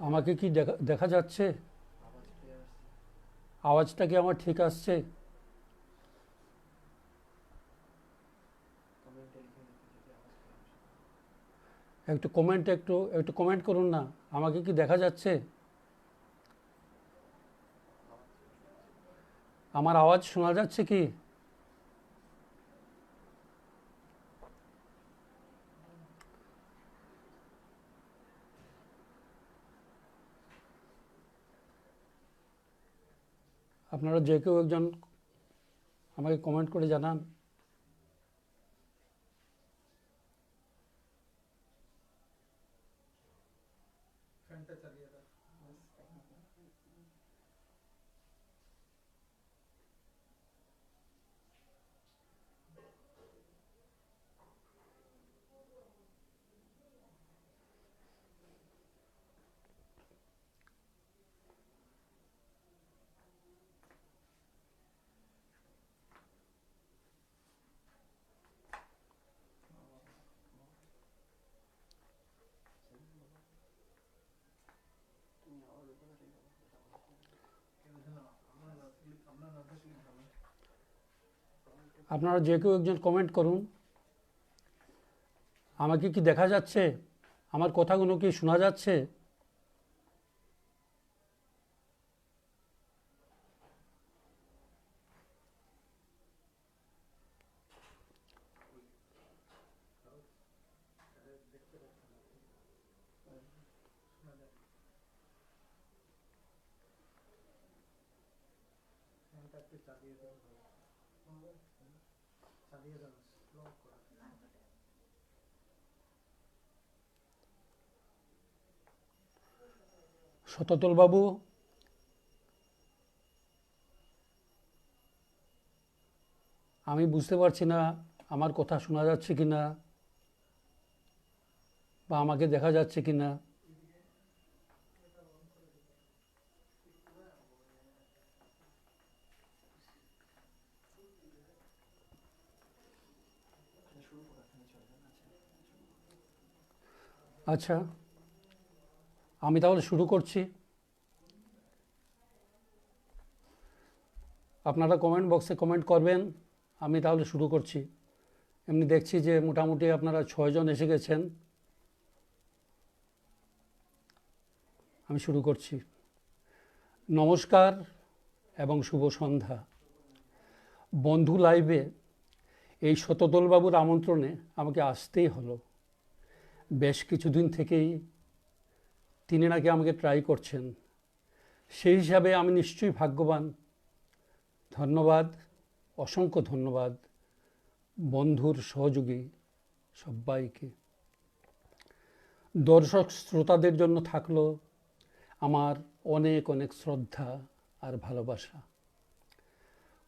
আমাকে কি দেখা যাচ্ছে? আওয়াজটা কি আমার ঠিক আসছে? একটু কমেন্ট করুন না। আমাকে কি দেখা যাচ্ছে? আমার আওয়াজ শোনা যাচ্ছে কি? আপনারা যে কেউ একজন আমাকে কমেন্ট করে জানান। আপনারা যে কেউ একজন কমেন্ট করুন। আমাকে কি দেখা যাচ্ছে? আমার কথাগুলো কি শোনা যাচ্ছে? শতদল বাবু, আমি বুঝতে পারছি না আমার কথা শোনা যাচ্ছে কিনা বা আমাকে দেখা যাচ্ছে কিনা। আচ্ছা, আমি তাহলে শুরু করছি। আপনারা কমেন্ট বক্সে কমেন্ট করবেন। আমি তাহলে শুরু করছি। এমনি দেখছি যে মোটামুটি আপনারা 6 জন এসে গেছেন। আমি শুরু করছি। নমস্কার এবং শুভ সন্ধ্যা। বন্ধু লাইভে এই শতদলবাবুর আমন্ত্রণে আমাকে আসতেই হলো। বেশ কিছুদিন থেকেই তিনি নাকি আমাকে ট্রাই করছেন। সেই হিসাবে আমি নিশ্চয়ই ভাগ্যবান। ধন্যবাদ, অসংখ্য ধন্যবাদ বন্ধুর সহযোগী সবাইকে। দর্শক শ্রোতাদের জন্য থাকলো আমার অনেক অনেক শ্রদ্ধা আর ভালোবাসা।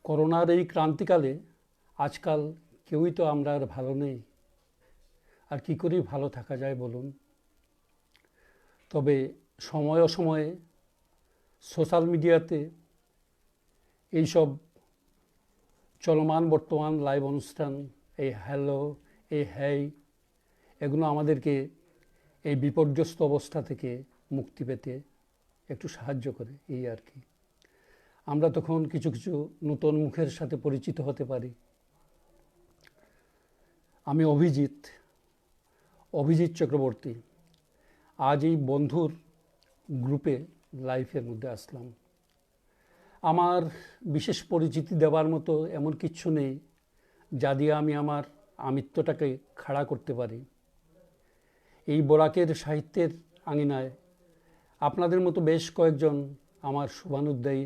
করোনার এই ক্রান্তিকালে আজকাল কেউই তো আমরা আর ভালো নেই। আর কী করেই ভালো থাকা যায় বলুন? তবে সময়ে অসময়ে সোশ্যাল মিডিয়াতে এইসব চলমান বর্তমান লাইভ অনুষ্ঠান, এই হ্যালো, এই হ্যাই, এগুলো আমাদেরকে এই বিপর্যস্ত অবস্থা থেকে মুক্তি পেতে একটু সাহায্য করে, এই আর কি। আমরা তখন কিছু কিছু নতুন মুখের সাথে পরিচিত হতে পারি। আমি অভিজিৎ চক্রবর্তী আজ এই বন্ধুর গ্রুপে লাইফের মধ্যে আসলাম। আমার বিশেষ পরিচিতি দেওয়ার মতো এমন কিচ্ছু নেই যা দিয়ে আমি আমার আমিত্বটাকে খাড়া করতে পারি। এই বরাকের সাহিত্যের আঙিনায় আপনাদের মতো বেশ কয়েকজন আমার শুভানুধ্যায়ী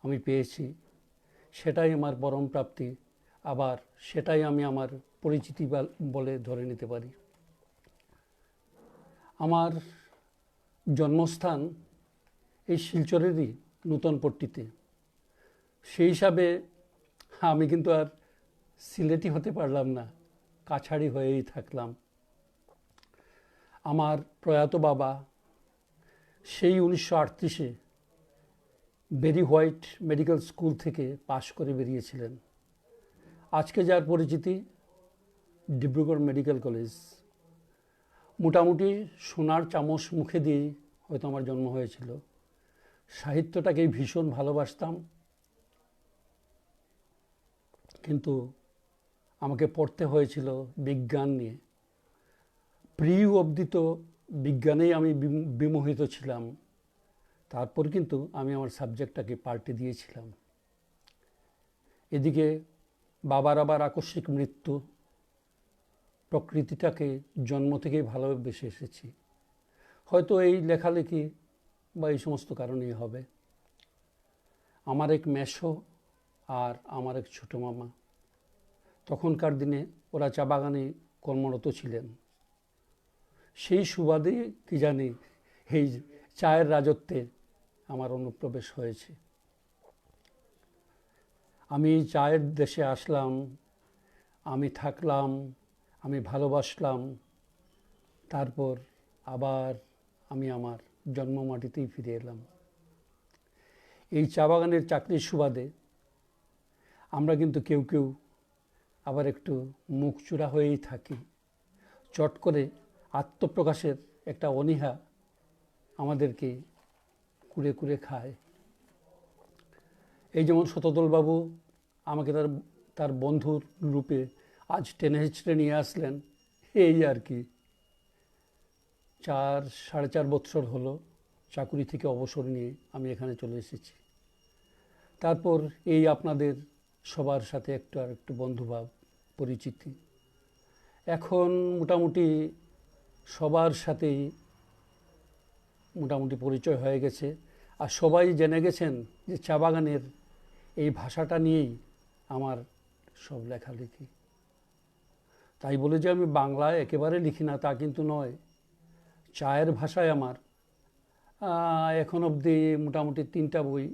আমি পেয়েছি। সেটাই আমার পরম প্রাপ্তি, আবার সেটাই আমি আমার পরিচিতি বলে ধরে নিতে পারি। আমার জন্মস্থান এই শিলচরেরই নূতনপট্টিতে। সেই হিসাবে আমি কিন্তু আর সিলেটি হতে পারলাম না, কাছাড়ি হয়েই থাকলাম। আমার প্রয়াত বাবা সেই 1938-এ বেরি হোয়াইট মেডিকেল স্কুল থেকে পাশ করে বেরিয়েছিলেন। আজকে যার পরিচিতি ডিব্রুগড় মেডিকেল কলেজ। মোটামুটি সোনার চামচ মুখে দিয়ে হয়তো আমার জন্ম হয়েছিল। সাহিত্যটাকেই ভীষণ ভালোবাসতাম, কিন্তু আমাকে পড়তে হয়েছিল বিজ্ঞান নিয়ে। প্রি অবধি তো বিজ্ঞানেই আমি বিমোহিত ছিলাম, তারপর কিন্তু আমি আমার সাবজেক্টটাকে পাল্টে দিয়েছিলাম। এদিকে বাবার আবার আকস্মিক মৃত্যু, প্রকৃতিটাকে জন্ম থেকেই ভালোবেসে এসেছি। হয়তো এই লেখালেখি বা এই সমস্ত কারণেই হবে। আমার এক মেসো আর আমার এক ছোটো মামা, তখনকার দিনে ওরা চা বাগানে কর্মরত ছিলেন। সেই সুবাদে কি জানি এই চায়ের রাজত্বে আমার অনুপ্রবেশ হয়েছে। আমি চায়ের দেশে আসলাম, আমি থাকলাম, আমি ভালোবাসলাম, তারপর আবার আমি আমার জন্মমাটিতেই ফিরে এলাম। এই চা বাগানের চাকরির সুবাদে আমরা কিন্তু কেউ কেউ আবার একটু মুখ চূড়া হয়েই থাকি। চট করে আত্মপ্রকাশের একটা অনীহা আমাদেরকে কুড়ে কুড়ে খায়। এই যেমন শতদলবাবু আমাকে তার বন্ধুর রূপে আজ টেনে হিচড়ে নিয়ে আসলেন, এই আর কি। 4-4.5 বছর হলো চাকুরি থেকে অবসর নিয়ে আমি এখানে চলে এসেছি। তারপর এই আপনাদের সবার সাথে একটু আর একটু বন্ধুভাব, পরিচিতি। এখন মোটামুটি সবার সাথেই মোটামুটি পরিচয় হয়ে গেছে, আর সবাই জেনে গেছেন যে চা বাগানের এই ভাষাটা নিয়েই আমার সব লেখালেখি। তাই বলে যে আমি বাংলায় একেবারে লিখি না তা কিন্তু নয়। চায়ের ভাষায় আমার এখন অবধি মোটামুটি 3টা বই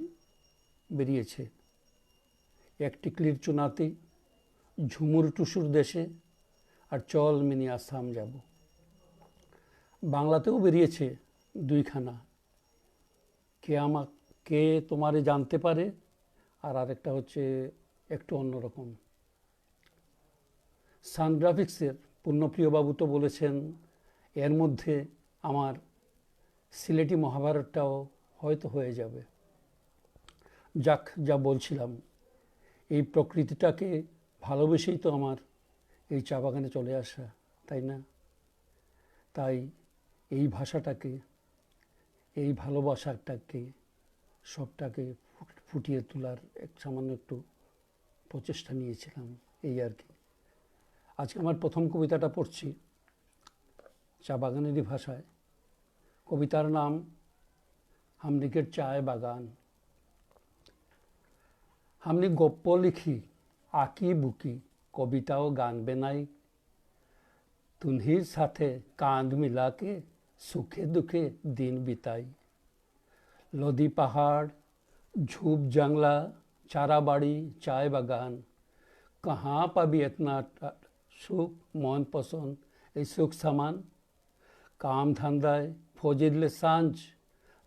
বেরিয়েছে। এক টিকলির চুনাতি, ঝুমুর টুসুর দেশে, আর চল মিনি আসাম যাব। বাংলাতেও বেরিয়েছে 2খানা, কে তোমারে জানতে পারে, আর আরেকটা হচ্ছে একটু অন্যরকম। সান গ্রাফিক্সের পূর্ণপ্রিয়বাবু তো বলেছেন এর মধ্যে আমার সিলেটি মহাভারতটাও হয়তো হয়ে যাবে। যাক, যা বলছিলাম, এই প্রকৃতিটাকে ভালোবেসেই তো আমার এই চা বাগানে চলে আসা, তাই না? তাই এই ভাষাটাকে, এই ভালোবাসাটাকে, সবটাকে ফুটিয়ে তোলার সামান্য একটু প্রচেষ্টা নিয়েছিলাম, এই আর কি। আজকে আমার প্রথম কবিতাটা পড়ছি চা বাগানেরই ভাষায়। কবিতার নাম হামনিকের চায় বাগান। হামনি গপ্প লিখি, আঁকি বুকি, কবিতাও গান বেনাই, তুনহির সাথে কাঁধ মিলাকে সুখে দুঃখে দিন বিতাই। লদি পাহাড়, ঝুপ জাংলা, চারা বাড়ি, চায় বাগান, कहाँ पाबी इतना সুখ, মন পছন্দ, এই সুখ সামান। কাম ধান্দায় ফজিরলে সাঞ্জ,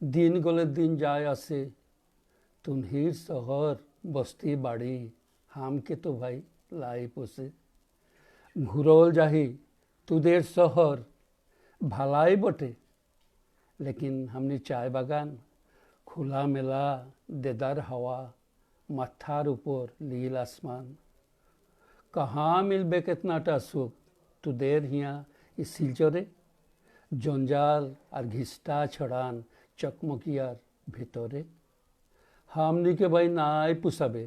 দিন গলে দিন যায় আসে, তুনহির শহর বস্তি বাড়ি, হামকে তো ভাই লাই পোষে। ঘুরল যাহি তুদের শহর, ভালাই বটে, लेकिन हमने चाय বাগান, খোলা মেলা দেদার হাওয়া, মাথার উপর নীল আসমান। कहाँ मिलबे कितनाटा सुख, তোদের হিয়া এই শিলচরে, জঞ্জাল আর ঘিসটা ছড়ান চকমকিয়ার ভেতরে। হামনিকে ভাই নাই পুষাবে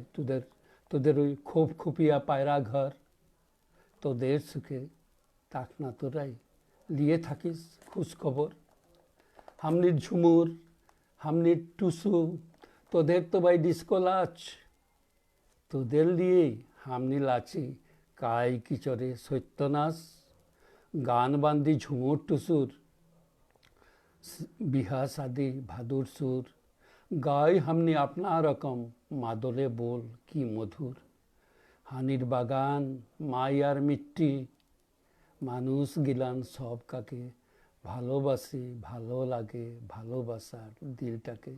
তোদের ওই খোপ খুপিয়া পায়রা ঘর, তোদের সুখে তাক না তোরাই লিয়ে থাকিস খোঁজ খবর। হামনির ঝুমুর, হামনির টুসু, তোদের তো ভাই ডিস্কো লাচ, তোদের দিয়েই হামনি লাচি কাই কিচরে সত্যনাশ। গান বান্দি ঝুমুর টুসুর, বিহা শাদি ভাদুর সুর, গাই হামনি আপনা রকম, মাদলে बोल কি মধুর। হানির বাগান, মায়ার মিট্টি, মানুষ গিলান সব কাকে, ভালোবাসি ভালো লাগে ভালোবাসার দিলটাকে।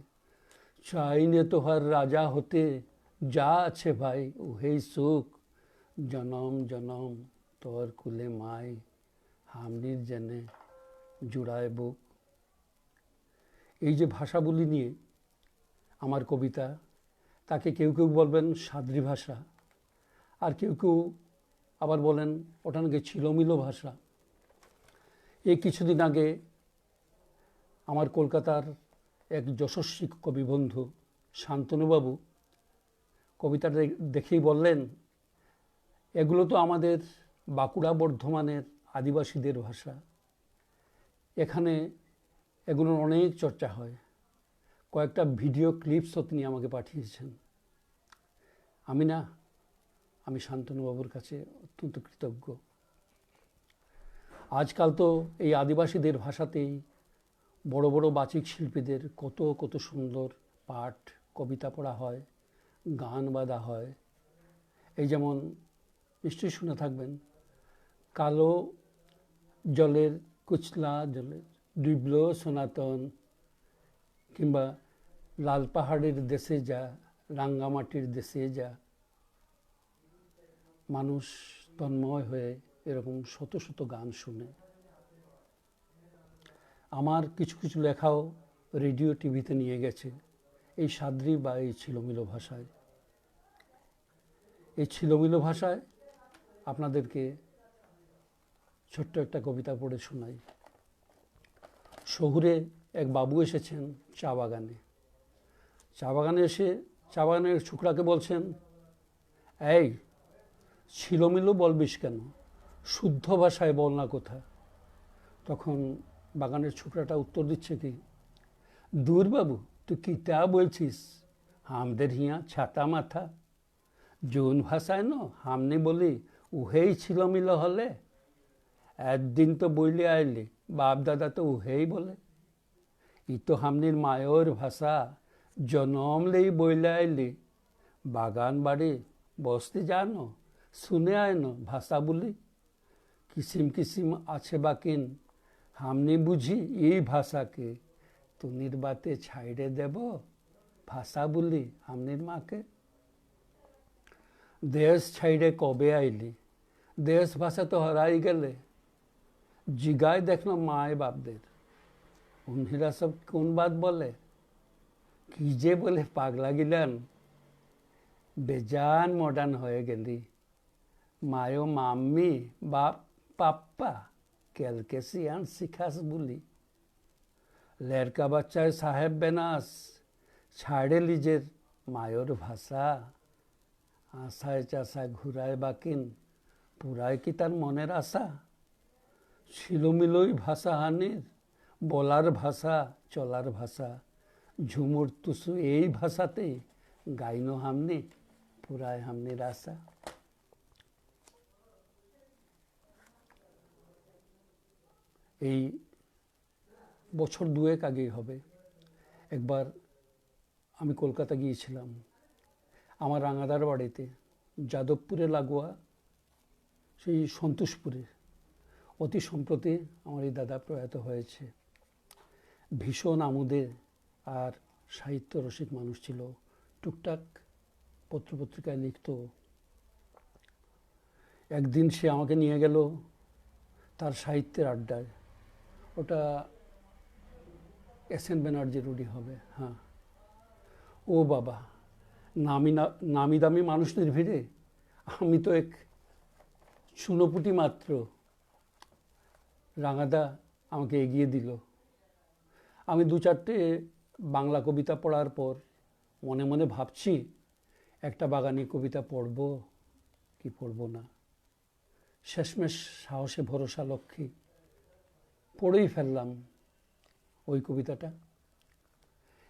চাইনে তোহার রাজা হতে, যা আছে ভাই উহেই সুখ, জনম জনম তোর কুলে মাই, হামনির জেনে জুড়ায় বুক। এই যে ভাষাগুলি নিয়ে আমার কবিতা, তাকে কেউ কেউ বলবেন সাদ্রি ভাষা, আর কেউ কেউ আবার বলেন ওটা নাকি ছিলমিলো ভাষা। এই কিছুদিন আগে আমার কলকাতার এক যশস্বী কবি বন্ধু শান্তনুবাবু কবিতাটা দেখেই বললেন, এগুলো তো আমাদের বাঁকুড়া বর্ধমানের আদিবাসীদের ভাষা, এখানে এগুলোর অনেক চর্চা হয়। কয়েকটা ভিডিও ক্লিপসও তিনি আমাকে পাঠিয়েছেন। আমি শান্তনুবাবুর কাছে অত্যন্ত কৃতজ্ঞ। আজকাল তো এই আদিবাসীদের ভাষাতেই বড় বড় বাচিক শিল্পীদের কত কত সুন্দর পাঠ কবিতা পড়া হয়, গান বাঁধা হয়। এই যেমন নিশ্চয়ই শুনে থাকবেন, কালো জলের কুচলা জলের ডুবল সনাতন, কিংবা লাল পাহাড়ের দেশে যা, রাঙ্গামাটির দেশে যা। মানুষ তন্ময় হয়ে এরকম শত শত গান শুনে। আমার কিছু কিছু লেখাও রেডিও টিভিতে নিয়ে গেছে এই সাদ্রি বা এই ছিলমিলো ভাষায়। এই ছিলমিলো ভাষায় আপনাদেরকে ছোট্ট একটা কবিতা পড়ে শোনাই। শহুরে এক বাবু এসেছেন চা বাগানে। চা বাগানে এসে চা বাগানের ছোকরাকে বলছেন, এই ছিলমিলো বলবিস কেন, শুদ্ধ ভাষায় বল না কোথা। তখন বাগানের ছোকরাটা উত্তর দিচ্ছে কি, দূর বাবু তুই কিতা বলছিস, আমাদের হিয়া ছাতা মাথা, জোন ভাষায় ন হামনি বলি উহেই ছিলমিলো হলে, একদিন তো বইলে আইলি বাপ দাদা তো উহেই বলে, ই তো হামনির মায়ের ভাষা, জনম লেই বইলে আইলি, বাগান বাড়ি বসতে জানো, শুনে আয় না ভাষা বলি, কিসিম কিসিম আছে বাকিন, হামনি বুঝি এই ভাষাকে, তুনির বাতে ছাইড়ে দেব ভাষা বলি হামনির মাকে। দেশ ছাইড়ে কবে আইলি, দেশ ভাষা তো হারাই গেলে, জিগায় দেখলো মায় বাপদের, উনিরা সব কোন বাত বলে, কি যে বলে পাগলা গিলান, বেজান মডার্ন হয়ে গেলি, মায়ো মাম্মি বাপ পাপ্পা ক্যালকেসিয়ান শিখাস বলি, লড়কা বাচ্চায় সাহেব বেনাস, ছাড়ে লিজের মায়ের ভাষা, আশায় চাষায় ঘুরায় বাকিন, পুরায় কি তার মনের আশা, ছিলমিলই ভাষা হানির, বলার ভাষা চলার ভাষা, ঝুমুর তুসু এই ভাষাতেই গাইনো হামনি, পুরায় হামনির আশা। এই বছর দুয়েক আগেই হবে, একবার আমি কলকাতা গিয়েছিলাম আমার রাঙাদার বাড়িতে, যাদবপুরে লাগোয়া সেই সন্তোষপুরে। অতি সম্প্রতি আমার এই দাদা প্রয়াত হয়েছে। ভীষণ আমোদে আর সাহিত্য রসিক মানুষ ছিল, টুকটাক পত্রপত্রিকায় লিখত। একদিন সে আমাকে নিয়ে গেল তার সাহিত্যের আড্ডায়। ওটা এস এন ব্যানার্জি রুডি হবে, হ্যাঁ। ও বাবা, নামি দামি মানুষদের ভিড়ে আমি তো এক চুনোপুটি মাত্র। রাঙাদা আমাকে এগিয়ে দিল। আমি দু চারটে বাংলা কবিতা পড়ার পর মনে মনে ভাবছি একটা বাগানি কবিতা পড়ব কি পড়ব না। শেষমেশ সাহসে ভরসা লক্ষ্মী পড়েই ফেললাম ওই কবিতাটা।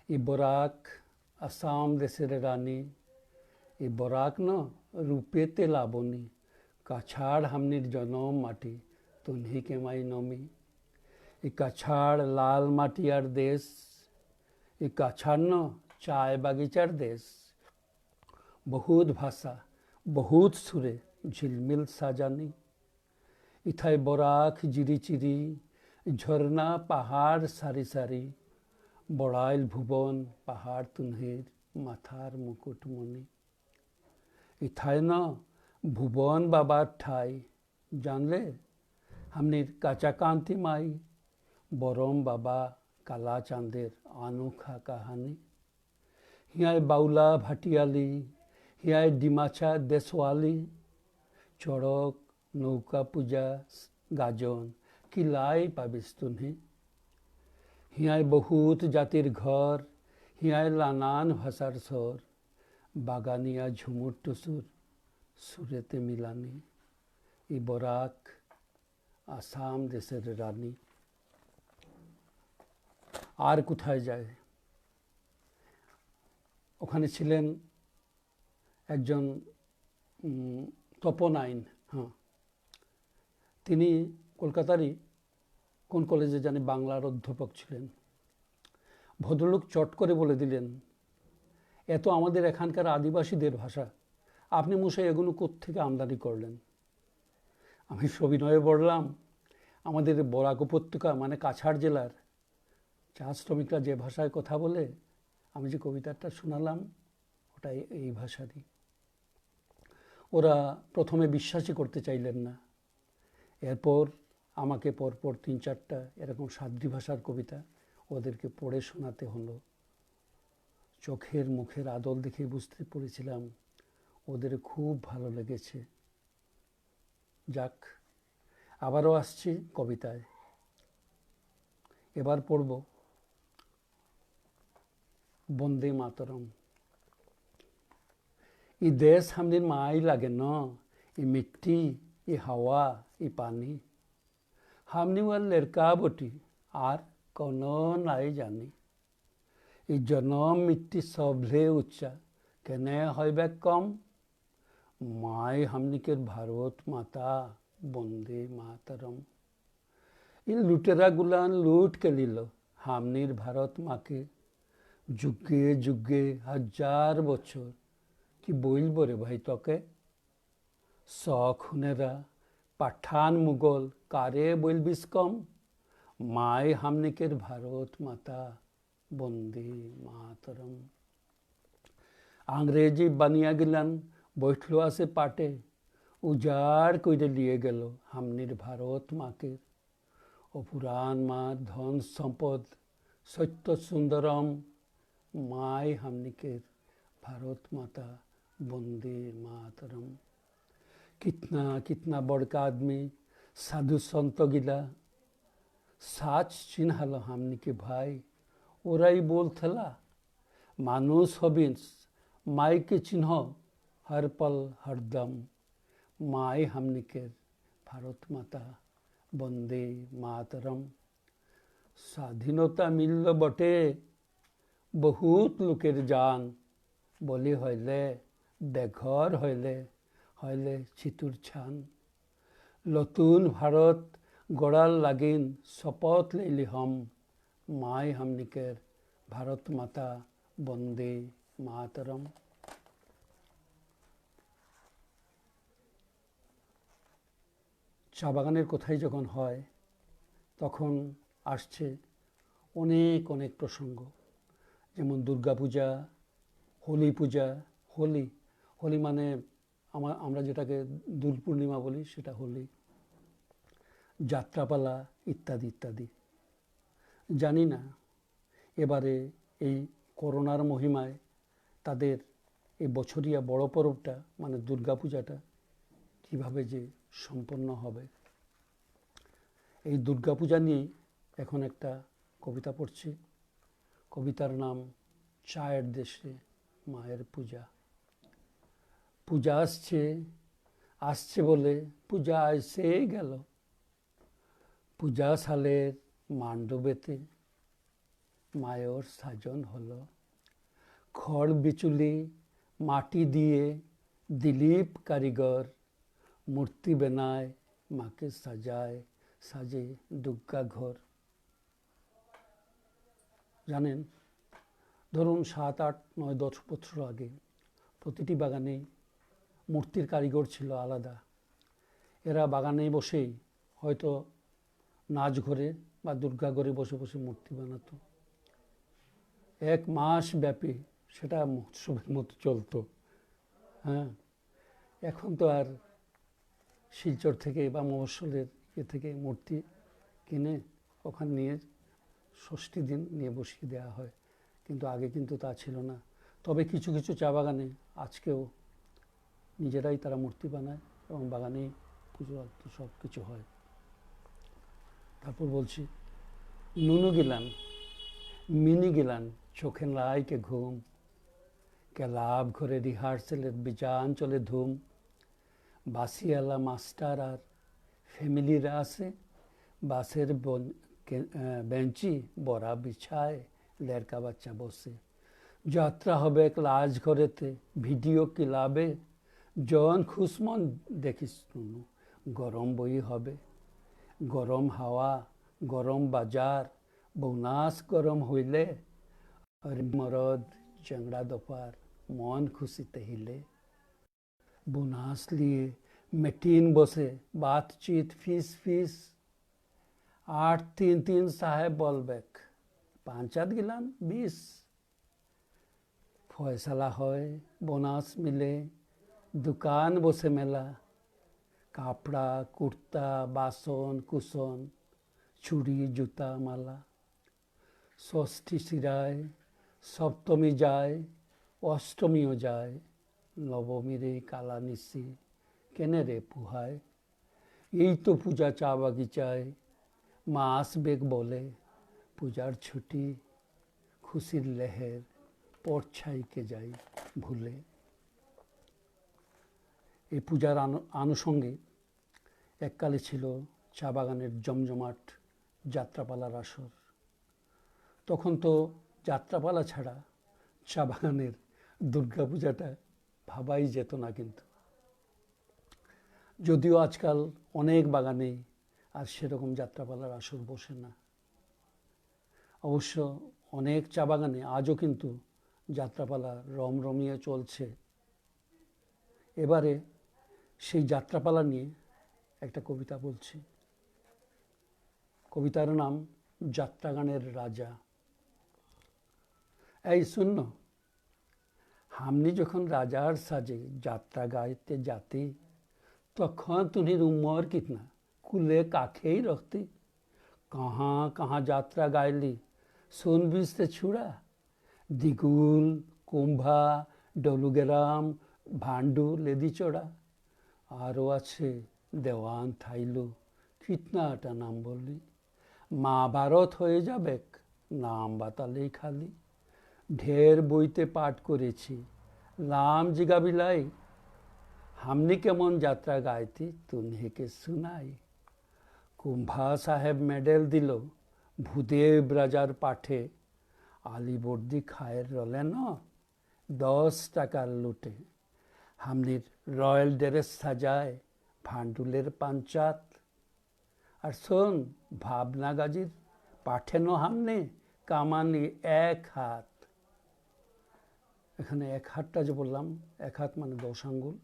ই বরাক আসাম দেশের রানী, ই বরাক ন রূপেতে লাবণী, কাছাড় হামনির জনম মাটি, তুনহি কে মাই নমি। ই কাছাড় লাল মাটিয়ার দেশ, ই কাছাড় ন চায় বাগিচার দেশ, বহুত ভাষা বহুত সুরে ঝিলমিল সাজানি। ইথায় বরাক জিরি চিরি, ঝর্ণা পাহাড় সারি সারি, বড়াইল ভুবন পাহাড় তুনহির মাথার মুকুটমণি। ইথায় না ভুবন বাবার ঠাই, জানলে হামনির কাঁচা কান্তি মাই, বরম বাবা কালা চাঁদের আনোখা কাহানি, হিয়ায় বাউলা ভাটিয়ালি, হিয়ায় ডিমাছা দেশওয়ালি, চড়ক নৌকা পূজা গাজন কি লাই পাবিস তুনি, হিয়ায় বহুত জাতির ঘর, হিয়ায় নানান ভাষার স্বর, বাগানিয়া ঝুমুর টুসুর সুরেতে মিলানি, ই বরাক আসাম দেশের রানী। আর কোথায় যায়? ওখানে ছিলেন একজন তপন আইন, হ্যাঁ, তিনি কলকাতারই কোন কলেজে জানি বাংলার অধ্যাপক ছিলেন। ভদ্রলোক চট করে বলে দিলেন, এত আমাদের এখানকার আদিবাসীদের ভাষা, আপনি মশাই এগুলো কোত্থেকে আমদানি করলেন? আমি সবিনয়ে বললাম, আমাদের বরাক উপত্যকা মানে কাছাড় জেলার চা শ্রমিকরা যে ভাষায় কথা বলে, আমি যে কবিতাটা শোনালাম ওটা এই ভাষারই। ওরা প্রথমে বিশ্বাসই করতে চাইলেন না। এরপর আমাকে পরপর ৩-৪টা এরকম সাদ্রি ভাষার কবিতা ওদেরকে পড়ে শোনাতে হলো। চোখের মুখের আদল দেখে বুঝতে পেরেছিলাম ওদের খুব ভালো লেগেছে। যাক, আবারও আসছি কবিতায়। এবার পড়ব বন্দে মাতরম। ই দেশ হামনির মাই লাগে ন, ই মিট্টি, ই হাওয়া, ই পানি, হামনি ওয়ার লেরকা বটি আর কোনো নাই জানি, ই জনম মিট্টি সভলে উচ্চা কেনে হইবে কম, মাই হামনিকের ভারত মাতা বন্দে মাতরম। ই লুটেরা গুলান লুট কে নিল হামনির ভারত মাকে, যুগে যুগে হাজার বছর কি বলবো রে ভাই তোকে, খুনেরা পাঠান মুঘল কারে বলবিস কম, মাই হামনিকের ভারত মাতা বন্দে মাতরম। আংরেজি বানিয়া গেলান বৈঠলো আসে পাটে, উজাড় কইরে লিয়ে গেল হামনির ভারত মাকে, ও পুরাণ মার ধন সম্পদ সত্য সুন্দরম, মাই হামনিকের ভারত মাতা বন্দে মাতরম। কিতনা কিতনা বড়কা আদমি সাধু সন্ত গিলা সাচ চিনহাল হামনিকে ভাই, ওরাই বলথেলা মানুষ হবিস মাইকে চিহ্ন হর পল হরদম, মাই হামনিকের ভারত মাতা বন্দে মাতরম। স্বাধীনতা মিলল বটে বহুত লোকের জান, বলি হইলে বেঘর হইলে হইলে চিতুর ছান, নতুন ভারত গড়ার লাগিন শপথ লইলি হম, মাই হামনিকের ভারত মাতা বন্দে মাতরম। চা বাগানের কথাই যখন হয় তখন আসছে অনেক অনেক প্রসঙ্গ, যেমন দুর্গাপূজা, হোলি পূজা, হোলি হোলি মানে আমরা যেটাকে দোল পূর্ণিমা বলি সেটা হোলি, যাত্রাপালা ইত্যাদি ইত্যাদি। জানি না এবারে এই করোনার মহিমায় তাদের এই বছরিয়া বড় পরবটা মানে দুর্গাপূজাটা কীভাবে যে সম্পন্ন হবে। এই দুর্গাপূজা নিয়েই এখন একটা কবিতা পড়ছি। কবিতার নাম চায়ের দেশে মায়ের পূজা। পূজা আসছে আসছে বলে পূজা এসেই গেল, পূজা সালের মান্ডবেতে মায়ের সাজন হলো, খড় বিচুলি মাটি দিয়ে দিলীপ কারিগর মূর্তি বানায় মাকে সাজায় সাজে দুর্গা ঘর। জানেন, ধরুন 7, 8, 9, 10 বছর আগে প্রতিটি বাগানেই মূর্তির কারিগর ছিল আলাদা। এরা বাগানে বসেই হয়তো নাচ ঘরে বা দুর্গা ঘরে বসে বসে মূর্তি বানাতো। 1 মাস ব্যাপী সেটা মহোৎসবের মতো চলতো। হ্যাঁ, এখন তো আর শিলচর থেকে বা মফস্বলের থেকে মূর্তি কিনে ওখানে নিয়ে ষষ্ঠী দিন নিয়ে বসিয়ে দেওয়া হয়, কিন্তু আগে কিন্তু তা ছিল না। তবে কিছু কিছু চা বাগানে আজকেও নিজেরাই তারা মূর্তি বানায় এবং বাগানেই পুজো আর্ত সব কিছু হয়। তারপর বলছি, নুনু গিলান, মিনি গিলান, চোখে লাইকে ঘুম, ক্লাব ঘরে রিহার্সেলের বিজান চলে ধুম, বাসিয়ালা মাস্টার আর ফ্যামিলিরা আছে, বাসের বেঞ্চি বড়া বিছায়, লেরকা বাচ্চা বসে, যাত্রা হবে ক্লাস ঘরেতে, ভিডিও ক্লাবে, জন খুশমন দেখিস নুনু, গরম বই হবে, গরম হাওয়া, গরম বাজার, বোনাস গরম হইলে, আর মরদ চেংড়া দোপার মন খুশিতে হিলে, বোনাস লিয়ে মেটিন বসে, বাতচিত ফিস ফিস, 8-3-3 সাহেব বলবেক, 5 গিলান 20, ফয়সালা হয়, বোনাস মিলে, দোকান বসে মেলা, কাপড়া কুর্তা বাসন কুসন, চুড়ি জুতা মালা, ষষ্ঠী শিরায়, সপ্তমী যায়, অষ্টমীও যায়, নবমীরে কালা নিশি কেনে রে পুহায়, এই তো পূজা চা বাগিচায়, মা আসবেক বলে, পূজার ছুটি, খুশির লেহের, পরছাইকে যাই ভুলে। এই পূজার আনুষঙ্গে এককালে ছিল চা বাগানের জমজমাট যাত্রাপালার আসর। তখন তো যাত্রাপালা ছাড়া চা বাগানের দুর্গাপূজাটা ভাবাই যেত না। কিন্তু যদিও আজকাল অনেক বাগানেই আর সেরকম যাত্রাপালার আসর বসে না। অবশ্য অনেক চা বাগানে আজও কিন্তু যাত্রাপালা রমরমিয়ে চলছে। এবারে সেই যাত্রাপালা নিয়ে একটা কবিতা বলছি। কবিতার নাম যাত্রাগানের রাজা। এই শূন্য, হামনি যখন রাজার সাজে যাত্রা গাইতে जाती, তখন तुन्ही उमर कितना कुले काखे ही रखती, कहाँ कहाँ যাত্রা গাইলি শুনবি সে ছুড়া, দিগুল কুম্ভা ডলুগেরাম ভান্ডু লেদিচড়া, আরও আছে দেওয়ান থাইলু, কিতনাটা নাম বললি, মহাভারত হয়ে যাবেক নাম বাতালেই খালি, ঢের বইতে পাঠ করেছি লাম জিগাবিলাই, হামনি কেমন যাত্রা গাইতি তুনহিকে শুনাই, কুম্ভা সাহেব মেডেল দিল ভূদেব রাজার পাঠে, আলিবর্দি খায়ের রলে ন 10 টাকার লুটে, হামনির রয়্যাল ড্রেস সাজায় ভান্ডুলের পাঞ্চাত, আর শোন ভাবনা গাজির পাঠে ন হামনে কামানি 1 হাত। এখানে 1 হাতটা যে বললাম, 1 হাত মানে 10 আঙ্গুল,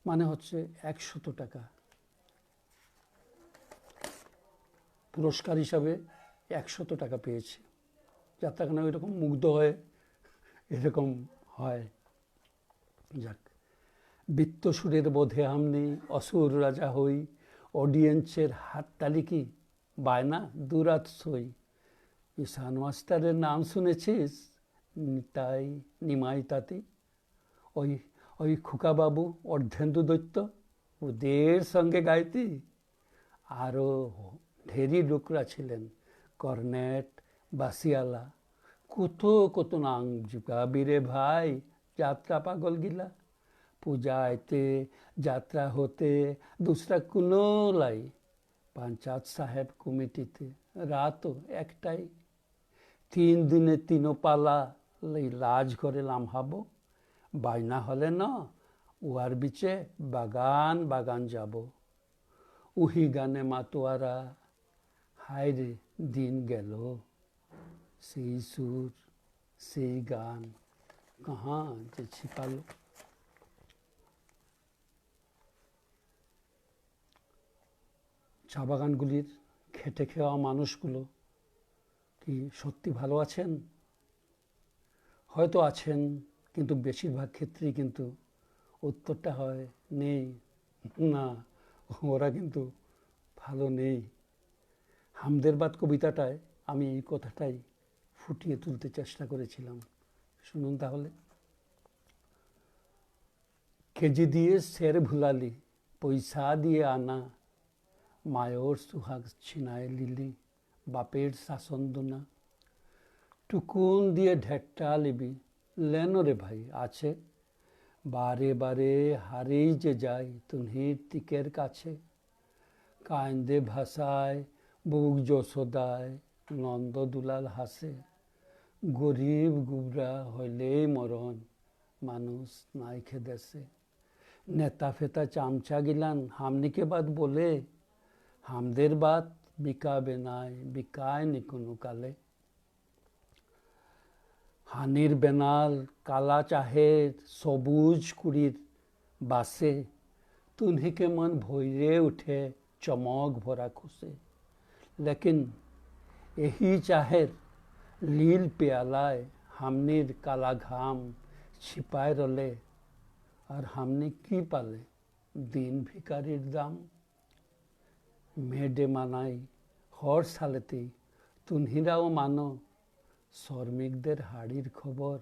মানে হচ্ছে 100 টাকা। পুরস্কার হিসাবে 100 টাকা পেয়েছে। যাত্রাখানা ওই রকম মুগ্ধ হয়ে এরকম হয়। যাক, বৃত্ত সুরের বোধে আমনি অসুর রাজা হই, অডিয়েন্সের হাততালি কি বায়না দুরাত সই, ঈশান মাস্টারের নাম শুনেছিস, নিতাই নিমাই তাঁতি, ওই ওই খুকাবাবু অর্ধেন্দু দৈত্য, ওদের সঙ্গে গাইতি, আরও ঢেরি লোকরা ছিলেন, কর্নেট বাসিয়ালা, কত কত নাম জুগাবি রে ভাই যাত্রা পাগল গিলা, পূজা আইতে যাত্রা হতে দুসরা কোনো লাই, পঞ্চায়েত সাহেব কমিটিতে রাতও একটাই, 3 দিনে 3 পালা লাজ করে লামহাবো, বাইনা হলে না উহার বিচে বাগান বাগান যাব, উহি গানে মাতোয়ারা হায় রে দিন গেল, সেই সুর সেই গান কাহা যে ছিপালো। চা বাগানগুলির খেটে খাওয়া মানুষগুলো কি সত্যি ভালো আছেন? হয়তো আছেন, কিন্তু বেশিরভাগ ক্ষেত্রেই কিন্তু উত্তরটা হয় নেই, না, ওরা কিন্তু ভালো নেই। হামদের বাদ কবিতাটায় আমি এই কথাটাই ফুটিয়ে তুলতে চেষ্টা করেছিলাম। শুনুন তাহলে। কেজি দিয়ে সের ভুলালি, পয়সা দিয়ে আনা, মায়র সুহাগ ছিনায় লিলি, বাপের শাসন দুনা, টুকুন দিয়ে ঢেট্টা লিবি, লেন রে ভাই আছে, বারে বারে হারেই যে যাই তুনহির তিকের কাছে, কায়ন্দে ভাষায় বুক যশোদায়, নন্দ দুলাল হাসে, গরিব গুবরা হইলেই মরণ, মানুষ নাইখে দেশে, নেতা ফেতা চামচা গিলান হামনিকে বাদ বলে, হামদের বাত বিকাবে নাই, বিকায় নি কোনো কালে, হানির বেনাল কালা চাহের সবুজ কুড়ির বাসে, তুনহিকে মন ভৈরে উঠে চমক ভরা খুশে, লেকিন यही चाहेर लील प्यालाय हमनिर काला घाम छिपाए रले, और हमने की पाले दिन भिकारिर दाम, मेडे मानाई हर सालेते तुनहिराओ मानो, শ্রমিকদের হাড়ির খবর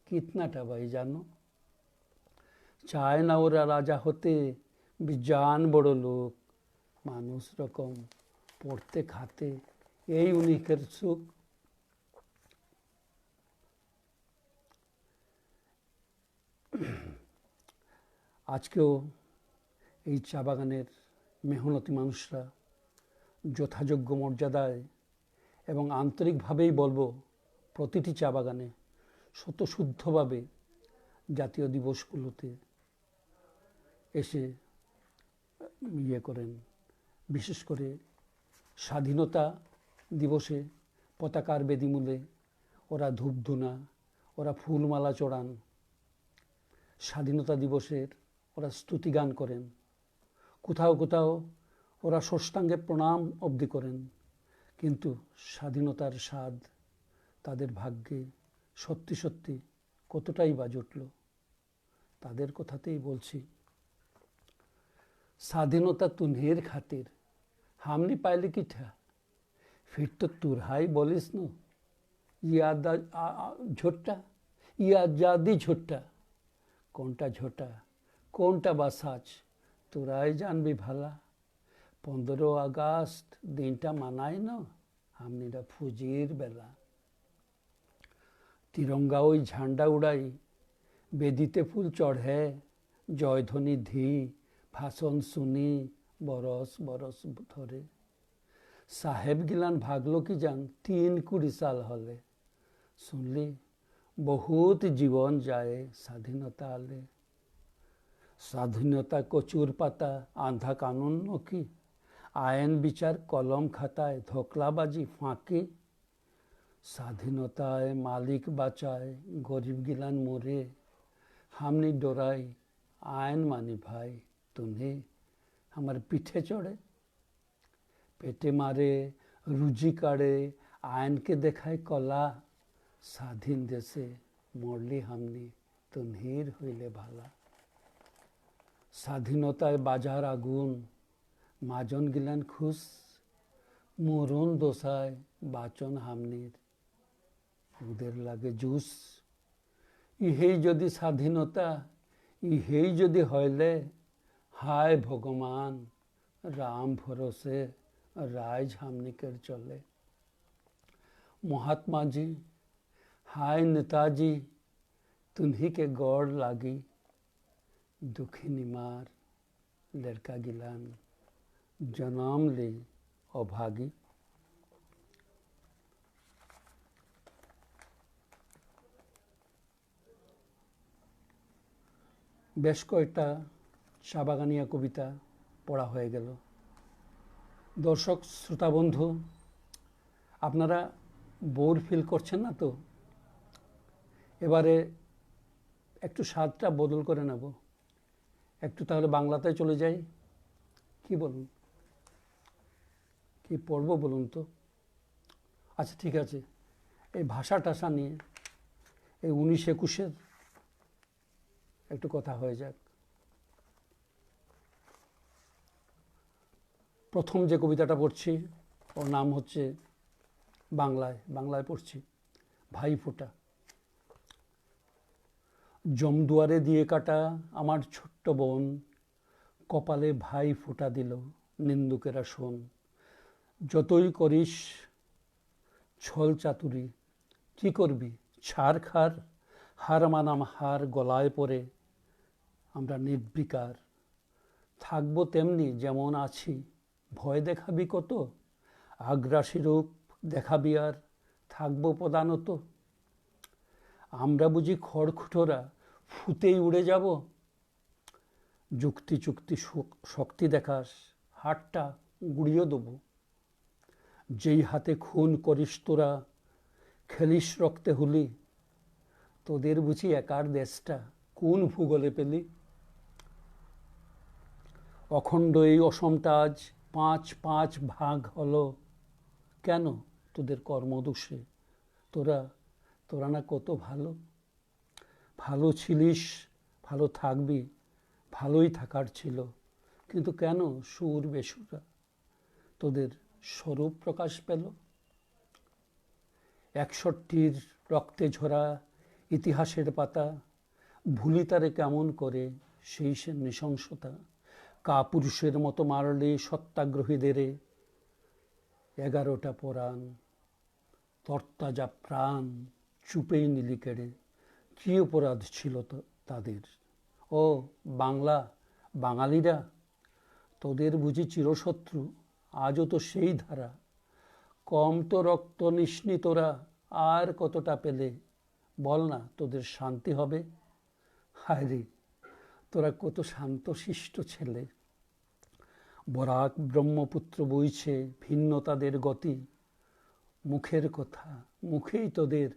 কিতনাটা ভাই জানো, চায় না ওরা রাজা হতে, বিজান বড় লোক, মানুষ রকম পড়তে খাতে এই উনিকের সুখ। আজকেও এই চা বাগানের মেহনতি মানুষরা যথাযোগ্য মর্যাদায় এবং আন্তরিকভাবেই বলবো প্রতিটি চা বাগানে স্বতঃশুদ্ধভাবে জাতীয় দিবসগুলোতে এসে করেন। বিশেষ করে স্বাধীনতা দিবসে পতাকার বেদিমূলে ওরা ধূপধুনা, ওরা ফুলমালা চড়ান, স্বাধীনতা দিবসের ওরা স্তুতিগান করেন, কোথাও কোথাও ওরা ষষ্ঠাঙ্গে প্রণাম অবধি করেন। কিন্তু স্বাধীনতার স্বাদ তাদের ভাগ্যে সত্যি সত্যি কতটাই বা জুটল, তাদের কথাতেই বলছি। স্বাধীনতা তুনহের খাতির हमने पायले की था, फिर तो तुरहाई बोलिस नो, याद झोटा ये आजादी झोटा, कोनटा झोटा कोनटा बासाच तुराई जान भी भाला, 15 আগস্ট দিনটা মানাই না हमने ফুজির বেলা, তিরঙ্গা ওই ঝান্ডা উড়াই, বেদিতে ফুল চড়ে, জয়ধ্বনি ধি, ভাষণ শুনি বরস বরস ধরে, সাহেব গিলান ভাগলো কি যান 3-20 সাল হলে, শুনলি বহুত জীবন যায় স্বাধীনতা আলে, স্বাধীনতা কচুর পাতা আন্ধা কানুন নকি, আইন বিচার কলম খাতায় ধোকলাবাজি ফাঁকি, স্বাধীনতায় মালিক বাঁচায় গরিব গিলান মরে, হামনি ডোরাই আইন মানি ভাই তুমি আমার পিঠে চড়ে, পেটে মারে রুজি কাড়ে আইনকে দেখায় কলা, স্বাধীন দেশে মরলি হামনি তুনহির হইলে ভালা, স্বাধীনতায় বাজার আগুন মাজন গিলান খুশ, মরণ দোষায় বাচন হামনির ওদের লাগে জুস, ইহেই যদি স্বাধীনতা ইহেই যদি হইলে, হায় ভগবান রাম ভরসে রাজ হামনিকের চলে, महात्मा जी हाय नेताजी तुन्ही के गौर लागी, दुखी निमार लड़का गिलान जन्म ले अभागी। বেশ কয়েকটা চা বাগানিয়া কবিতা পড়া হয়ে গেল। দর্শক শ্রোতা বন্ধু, আপনারা বোর ফিল করছেন না তো? এবারে একটু স্বাদটা বদল করে নেব, একটু তাহলে বাংলাতে চলে যাই। কি বলুন, কি পড়বো বলুন তো? আচ্ছা ঠিক আছে, এই ভাষা টাষা নিয়ে এই 19-21-এর একটু কথা হয়ে যাক। প্রথম যে কবিতাটা পড়ছি ওর নাম হচ্ছে বাংলায় পড়ছি ভাইফোঁটা। জমদুয়ারে দিয়ে কাটা আমার ছোট্ট বোন, কপালে ভাই ফোঁটা দিল নিন্দুকেরা শোন। যতই করিস ছল চাতুরি, কি করবি ছাড় খার, হার মানাম হার গলায় পরে আমরা নির্বিকার। থাকবো তেমনি যেমন আছি, ভয় দেখাবি কত, আগ্রাসী রূপ দেখাবি আর থাকবো প্রধানত। আমরা বুঝি খড়খুটোরা ফুতেই উড়ে যাব, যুক্তি চুক্তি শক্তি দেখাস হাতটা গুড়িয়ে দেবো। যেই হাতে খুন করিস তোরা, খেলিস রক্তে হুলি, তোদের বুঝি একার দেশটা কোন ভূগোলে পেলি। অখণ্ড এই অসমটা আজ 5 ভাগ হলো, কেন তোদের কর্মদোষে। তোরা না কত ভালো ছিলিস, ভালো থাকবি, ভালোই থাকার ছিল, কিন্তু কেন সুর বেসুরা তোদের স্বরূপ প্রকাশ পেল। 61 রক্তে ঝরা ইতিহাসের পাতা, ভুলি তারে কেমন করে সেই সে নৃশংসতা। কাপুরুষের মতো মারলে সত্যাগ্রহীদের 11টা পরাণ, তরতাজা প্রাণ চুপেই নিলি কেড়ে। কি অপরাধ ছিল তাদের। ও বাঙালিরা, তোদের বুঝি চিরশত্রু আজও তো সেই ধারা। কম তো রক্ত নিসনি তোরা, আর কতটা পেলে বল না তোদের শান্তি হবে। হায় রে, তোরা কত শান্তশিষ্ট ছেলে। বরাক ব্রহ্মপুত্র বইছে ভিন্ন তাদের গতি, মুখের কথা মুখেই তোদের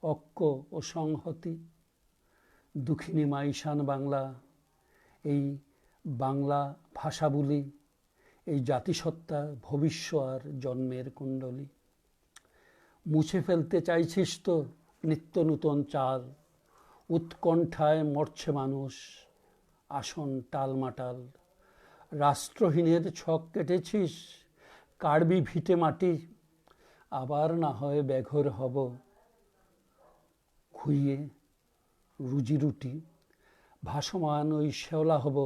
অক্ষ ও সংহতি। দুঃখিনী মা ঈশান বাংলা, এই বাংলা ভাষা বলি, এই জাতিসত্তা ভবিষ্য আর জন্মের কুণ্ডলী। মুছে ফেলতে চাইছিস তো নিত্য নূতন চাল, উৎকণ্ঠায় মরছে মানুষ আসন টালমাটাল। রাষ্ট্রহীনের ছক কেটেছিস, কাড়বি ভিটে মাটি, আবার না হয় বেঘর হব খুইয়ে রুজি রুটি। ভাসমান ওই শেওলা হব,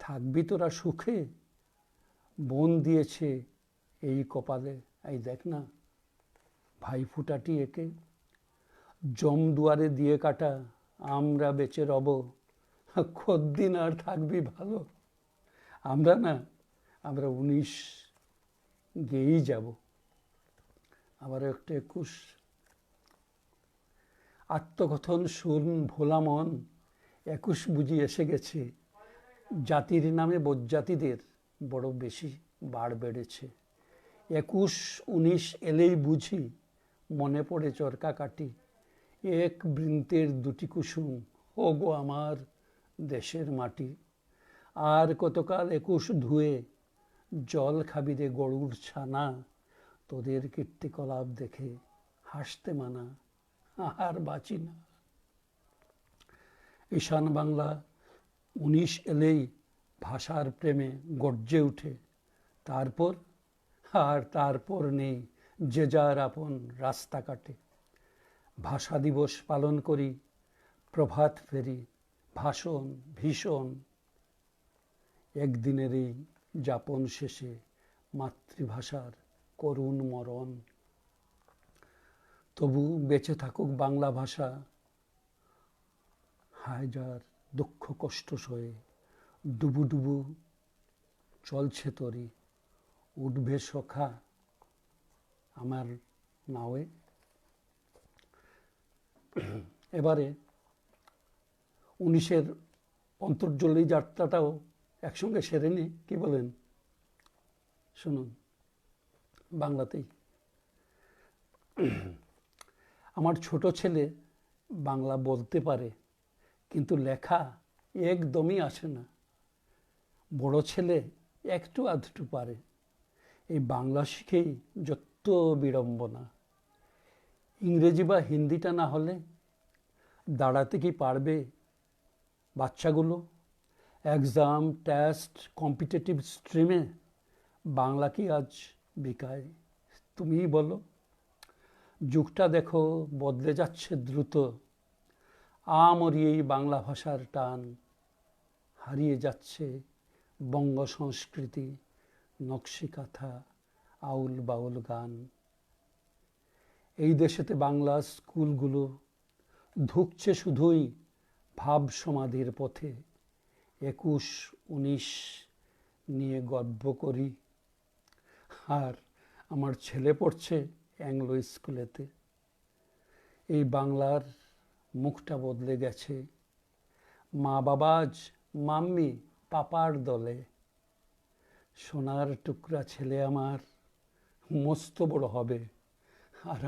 থাকবি তোরা সুখে, বোন দিয়েছে এই কপালে। এই দেখ না ভাইফোঁটাটি একে, জমদুয়ারে দিয়ে কাটা আমরা বেঁচে রব, কদ্দিন আর থাকবি ভালো। আমরা 19 গেয়েই যাব। আবার একটা 21, আত্মকথন শুন ভোলা মন, 21 বুঝি এসে গেছে, জাতির নামে বজ্জাতিদের বড় বেশি বাড় বেড়েছে। 21-19 এলেই বুঝি মনে পড়ে চরকা কাটি, এক বৃন্তের 2টি কুসুম, ও গো আমার দেশের মাটি। আর কতকাল 21 ধুয়ে জল খাবি রে গরুর ছানা, তোদের কীর্তিকলাপ দেখে হাসতে মানা, আর বাঁচি না। ঈশান বাংলা 19 এলেই ভাষার প্রেমে গর্জে উঠে, তারপর নেই, যে যার আপন রাস্তা কাটে। ভাষা দিবস পালন করি, প্রভাত ফেরি, ভাষণ ভীষণ, একদিনের এই যাপন শেষে মাতৃভাষার করুণ মরণ। তবু বেঁচে থাকুক বাংলা ভাষা, হাজার দুঃখ কষ্ট সয়ে, ডুবু ডুবু চলছে তরি, উঠবে সখা আমার নাওয়ে। এবারে 19-এর অন্তর্জলী যাত্রাটাও একসঙ্গে সেরে নি, কি বলেন? শুনুন বাংলাতেই। আমার ছোট ছেলে বাংলা বলতে পারে, কিন্তু লেখা একদমই আসে না। বড় ছেলে একটু আধটু পারে। এই বাংলা শিখেই যত বিড়ম্বনা। ইংরেজি বা হিন্দিটা না হলে দাঁড়াতে কি পারবে বাচ্চাগুলো? এক্সাম টেস্ট কম্পিটিটিভ স্ট্রিমে বাংলা কি আজ বিকায়, তুমিই বলো। যুগটা দেখো বদলে যাচ্ছে দ্রুত, আমরি এই বাংলা ভাষার টান, হারিয়ে যাচ্ছে বঙ্গ সংস্কৃতি, নকশি কাঁথা, আউল বাউল গান। এই দেশেতে বাংলা স্কুলগুলো ধুঁকছে শুধুই ভাব সমাধির পথে। 21-19 নিয়ে গর্ব করি, আর আমার ছেলে পড়ছে অ্যাংলো স্কুলেতে। এই বাংলার মুখটা বদলে গেছে, মা বাবা আজ মাম্মি পাপার দলে। সোনার টুকরা ছেলে আমার মস্ত বড় হবে, আর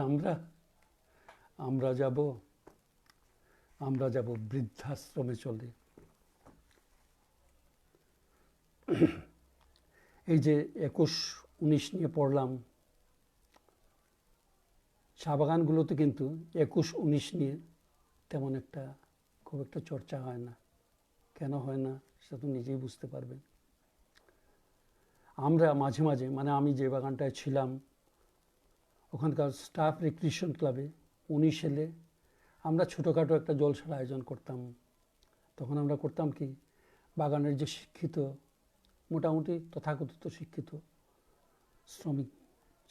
আমরা যাব বৃদ্ধাশ্রমে চলে। এই যে 21-19 নিয়ে পড়লাম, চা বাগানগুলোতে কিন্তু 21-19 নিয়ে তেমন খুব একটা চর্চা হয় না। কেন হয় না সেটা তো নিজেই বুঝতে পারবেন। আমরা মাঝে মাঝে, মানে আমি যে বাগানটায় ছিলাম ওখানকার স্টাফ রিক্রিয়েশন ক্লাবে 19 এলে আমরা ছোটোখাটো একটা জলসার আয়োজন করতাম। তখন আমরা করতাম কি, বাগানের যে শিক্ষিত, মোটামুটি তথাকথিত শিক্ষিত শ্রমিক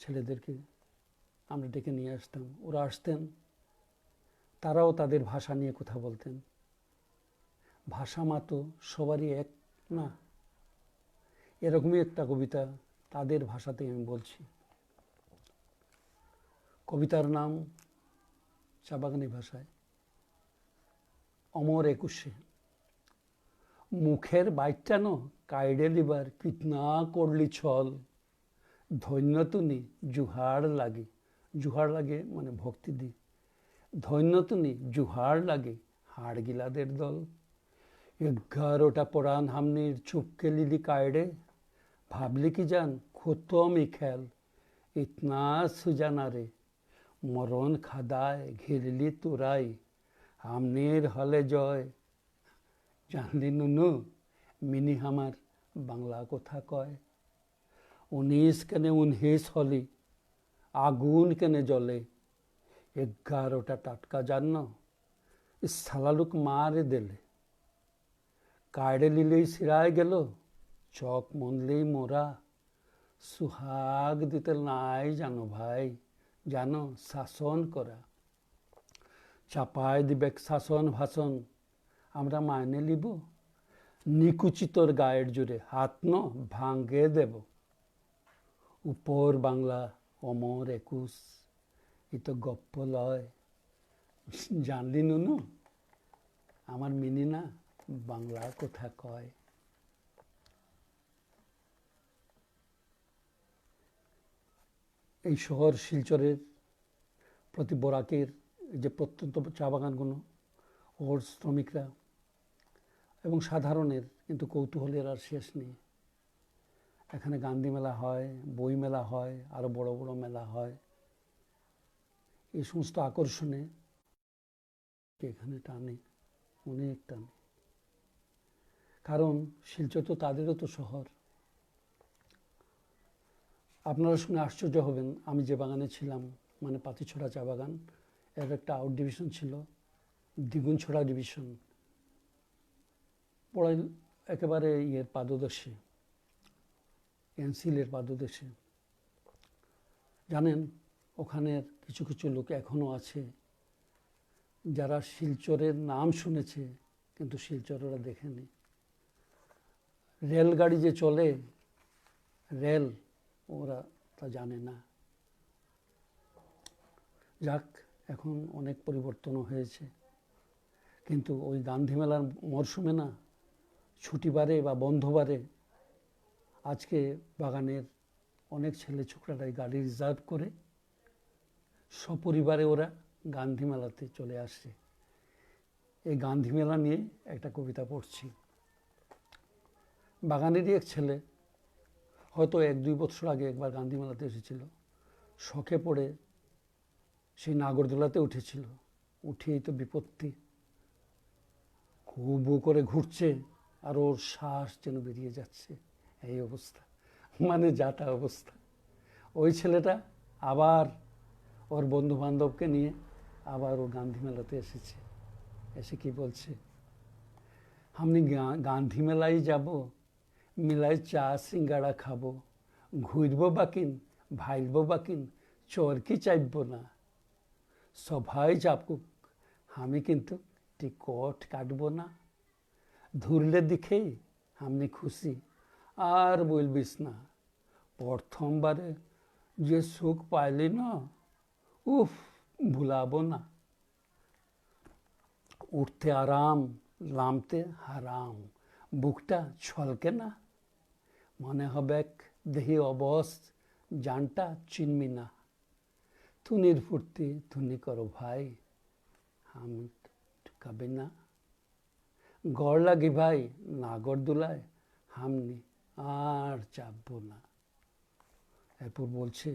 ছেলেদেরকে আমরা ডেকে নিয়ে আসতাম। ওরা আসতেন, তারাও তাদের ভাষা নিয়ে কথা বলতেন। ভাষা মা তো সবারই এক না, এরকমই একটা কবিতা তাদের ভাষাতেই আমি বলছি। কবিতার নাম চা বাগানি ভাষায়, অমর 21। মুখের বাইটানো কাইডে লিবার কিতনা করলি ছল, ধন্য তুনি জুহার লাগে। জুহার লাগে মানে ভক্তি দি। ধন্য তুনি জুহার লাগে হাড় গিলাদের দল। 11টা পরাণ হামনির চুপকে লিলি কায়ডে, ভাবলি কি জান খতমই খেল। ইতনা সুজানা রে মরণ খাদায় ঘিরলি তুরাই, হামনির হলে জয়। জানলি নুনু মিনি হামার বাংলা কথা কয়। 19 কেনে 19 হলি আগুন কেনে জ্বলে। 11টা টাটকা জান্ন সালালুক মারে দিলে। কায়ডে লিলেই সিরায় গেল, চক মনলেই মোরা। সুহাগ দিতে নাই জানো ভাই, জানো শাসন করা। চাপায় দিবে শাসন ভাষণ, আমরা মাইনে লিব। নিকুচিতর গায়ের জুড়ে হাত ন ভাঙ্গে দেব। উপর বাংলা অমর 21, এ তো গপ্প লয়। জানলি নুনু আমার মিনি না বাংলা কথা কয়। এই শহর শিলচরের প্রতি বরাকের যে প্রত্যন্ত চা বাগানগুলো, ওর শ্রমিকরা এবং সাধারণের কিন্তু কৌতূহলের আর শেষ নেই। এখানে গান্ধী মেলা হয়, বই মেলা হয়, আরও বড় বড় মেলা হয়। এই সমস্ত আকর্ষণে এখানে টানে, অনেক টানে। কারণ শিলচর তো তাদেরও তো শহর। আপনারা শুনে আশ্চর্য হবেন, আমি যে বাগানে ছিলাম, মানে পাতিছড়া চা বাগান, এর একটা আউট ডিভিশন ছিল, দ্বিগুণছড়া ডিভিশন, পড়াই একেবারে পাদদেশে, এনসিলের পাদদেশে। জানেন ওখানের কিছু কিছু লোক এখনও আছে যারা শিলচরের নাম শুনেছে কিন্তু শিলচর ওরা দেখেনি। রেলগাড়ি যে চলে, রেল ওরা তা জানে না। যাক, এখন অনেক পরিবর্তনও হয়েছে, কিন্তু ওই গান্ধী মেলার মরশুমে না, ছুটিবারে বা বন্ধবারে আজকে বাগানের অনেক ছেলে ছোকরারাই গাড়ি রিজার্ভ করে সপরিবারে ওরা গান্ধী মেলাতে চলে আসে। এই গান্ধী মেলা নিয়ে একটা কবিতা পড়ছি। বাগানেরই এক ছেলে, হয়তো 1-2 বছর আগে একবার গান্ধী মেলাতে এসেছিল। শখে পড়ে সেই নাগরদোলাতে উঠেছিল, উঠিয়েই তো বিপত্তি, হু করে ঘুরছে আর ওর শ্বাস যেন বেরিয়ে যাচ্ছে। এই অবস্থা, মানে যাটা অবস্থা। ওই ছেলেটা আবার ওর বন্ধু বান্ধবকে নিয়ে আবার ও গান্ধী মেলাতে এসেছে। এসে কি বলছে, আমি গান্ধী মেলায় যাব, মেলায় চা সিঙ্গাড়া খাবো, ঘুরবো বাকিন, ভাইলবো বাকিন, চরকি চাইব না, সবাই যাকুক, আমি কিন্তু টিকট কাটবো না। ধরলে দেখেই আমি খুশি, আর বলবিস না, প্রথমবারে যে সুখ পাইলি না, উফ, ভুলাবো না। উঠতে আরাম, নামতে হারাম, বুকটা ছলকে না, মনে হবে দেহি অবস, জানটা চিনবি না। তুনির ফুর্তি তুনি করো ভাই, আমি ঠুকাবি না। গড় লাগি ভাই নাগর দুলায়, হামনি আর চাপবো না। এরপর বলছে,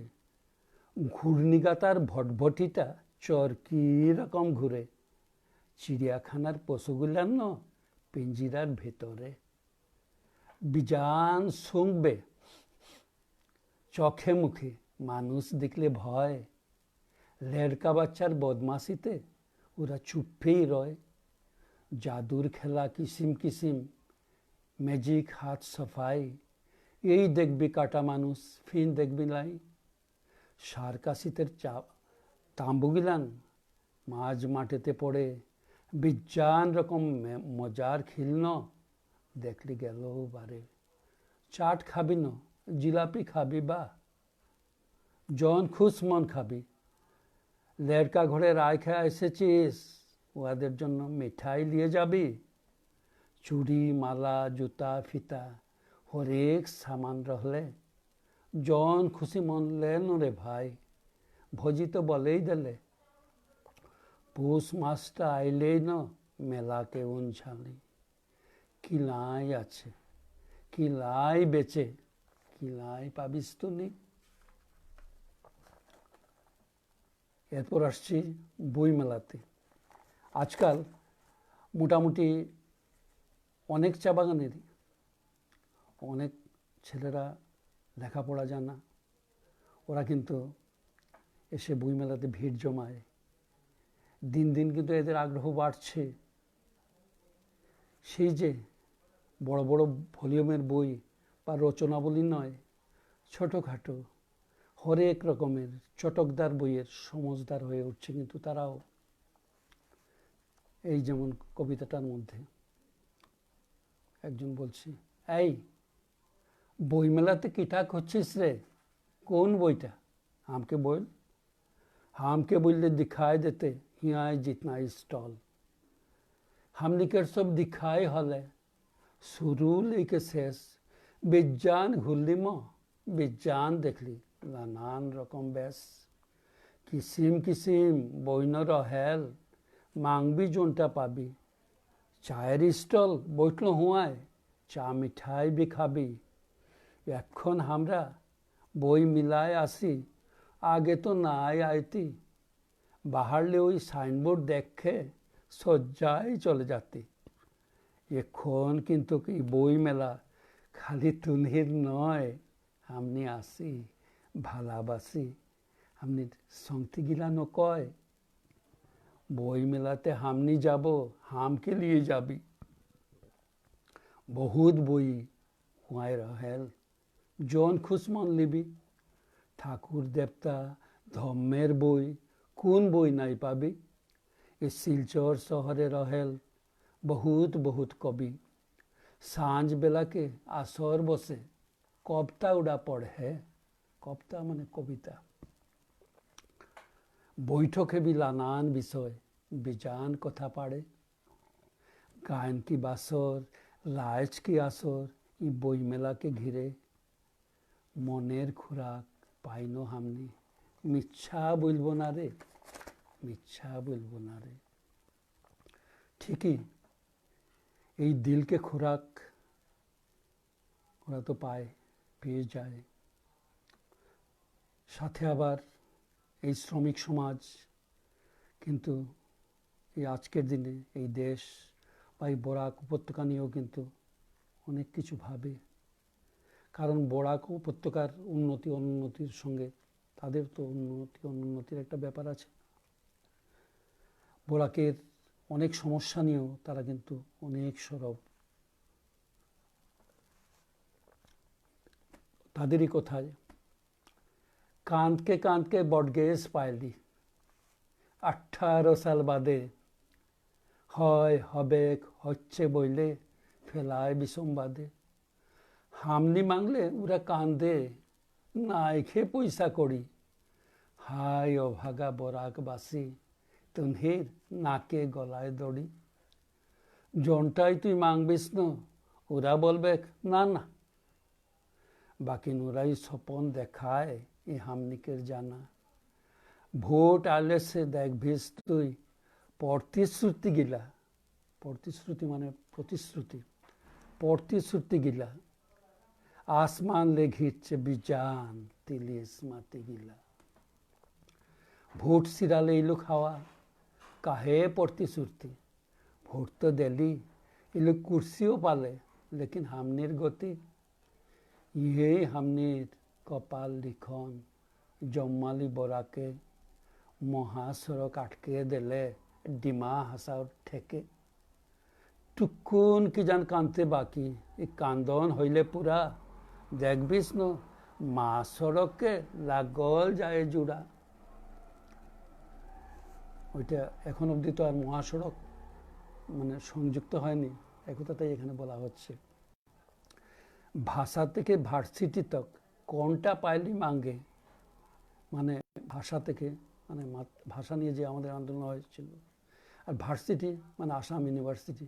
ঘূর্ণিগাতার ভটভটিটা চর কি রকম ঘুরে, চিড়িয়াখানার পশুগুলার ন পিঞ্জিরার ভেতরে। বিজান শুনবে চোখে মুখে, মানুষ দেখলে ভয়, লেড়কা বাচ্চার বদমাশিতে ওরা চুপেই রয়। জাদুর খেলা কিসিম কিসিম, ম্যাজিক হাত সাফাই, এই দেখবি কাটা মানুষ, ফিন দেখবি লাই। সার্কাসিতের তাম্বুগিলান মাঝ মাঠেতে পড়ে, বিজ্ঞান রকম মজার খিলন, দেখলি গেল বারে। চাট খাবি ন, জিলাপি খাবি বা, জন খুশ মন খাবি। লেড়কা ঘরে রায় খেয়ে এসেছিস, ওদের জন্য মিঠাই নিয়ে যাবি। চুড়ি মালা জুতা ফিতা হরেক সামান রহলে, জন খুশি মন লেন রে ভাই, ভোজি তো বলেই দিলে। পৌষ মাসটা আইলেই ন মেলাকে উনঝালি, কিলাই আছে, কিলাই বেচে, কিলাই পাবিস তুনি। এরপর আসছি বই মেলাতে। আজকাল মোটামুটি অনেক চা বাগানেরই অনেক ছেলেরা লেখাপড়া জানা, ওরা কিন্তু এসে বই মেলাতে ভিড় জমায়। দিন দিন কিন্তু এদের আগ্রহ বাড়ছে। সেই যে বড় বড় ভলিউমের বই বা রচনাবলী নয়, ছোটোখাটো হরেক রকমের চটকদার বইয়ের সমজদার হয়ে উঠছে কিন্তু তারাও। এই যেমন কবিতাটার মধ্যে একজন বলছে, এই বই মেলাতে কিটা করছিস রে, কোন বইটা, हमके बोल, हमके बोलते दिखाई देते यहाँ जितना स्टॉल, हमनिकर सब दिखाई हले, शुरू लेके शेष, বিজ্ঞান ঘুরলি ম, বিজ্ঞান দেখলি, নানান রকম বেশ, কিসিম কিসিম বইন রহেল, মাংবি জোনটা পাবি, চায়ের স্টল বইটল হুয়ায়, চা মিঠাই বি খাবি। এখন আমরা বই মিলায় আসি, আগে তো নাই আইতি, বাহারলে ওই সাইনবোর্ড দেখে সজ্জায় চলে যাতি। এখন কিন্তু কি বই মেলা খালি তুলির নয়, আমনি আসি ভালাবাসি, আমনি সংতি গিলানো কয়, বই মেলাতে হামনি যাব, হামকে নিয়ে যাবি। বহুত বই হুয়ায় রহেল, জন খুশ মন লিবি, ঠাকুর দেবতা ধর্মের বই, কোন বই নাই পাবি। এ শিলচর শহরে রহেল বহুত বহুত কবি, সাঁঝ বেলাকে আসর বসে, কবিতা উড়া পড়ে, কবিতা মানে কবিতা। বৈঠকে বি নানান বিষয়, বিজান কথা পাড়ে, গায়ন কি বাসর, লাইচ কি আসর, ই বই মেলাকে ঘিরে। মনের খোরাক পাইনো হামনি, মিথ্যা বলবো না রে, মিথ্যা বলবো না রে। ঠিকই এই দিলকে খোরাক ওরা তো পায়, পেয়ে যায়। সাথে আবার এই শ্রমিক সমাজ কিন্তু এই আজকের দিনে এই দেশ বা এই বরাক উপত্যকা নিয়েও কিন্তু অনেক কিছু ভাবে। কারণ বরাক উপত্যকার উন্নতি অনুন্নতির সঙ্গে তাদের তো উন্নতি অনুন্নতির একটা ব্যাপার আছে। বরাকের অনেক সমস্যা নিয়েও তারা কিন্তু অনেক সরব। তাদেরই কথায় কাঁদকে কাঁদকে বটগেস পাইলি, 18 সাল বাদে হয় হবে হচ্ছে বইলে ফেলায় বিসম্বাদে। হামনি মাংলে ওরা কান্দে, নাই খে পয়সা করি, হায় অভাগা বরাকবাসী তুনহির নাকে গলায় দড়ি। জনটাই তুই মাংবিস না, ওরা বলবে না না, বাকি নোরাই স্বপন দেখায় এ হামনিকের জানা। ভোট আলে সে দেখভিস তুই প্রতিশ্রুতি গিলা, প্রতিশ্রুতি মানে প্রতিশ্রুতি, প্রতিশ্রুতি গিলা আসমান ले ঘিরছে বিজান তিলিস মাটি গিলা। ভোট সিরালে ইলু খাওয়া কাহে প্রতিশ্রুতি, ভোট তো দিলি ইলু কুर्सियों পালে, लेकिन হামনির গতি ইহে হামনির কপাল লিখন। জম্মালি বরাকে মহাসড়ক আটকে দিলে ডিমা হাসাও ঠেকে। টুকুন কি জান কানতে বাকি, এই কান্দন হইলে পুরা দেখবিস ন মহাসড়কে লাগল যায় জুড়া। ওইটা এখন অবধি তো আর মহাসড়ক মানে সংযুক্ত হয়নি, একথাটাই এখানে বলা হচ্ছে। ভাষা থেকে ভার্সিটি তক কোনটা পাইলি মাঙ্গে, মানে ভাষা থেকে মানে ভাষা নিয়ে যে আমাদের আন্দোলন হয়েছিল, আর ভার্সিটি মানে আসাম ইউনিভার্সিটি,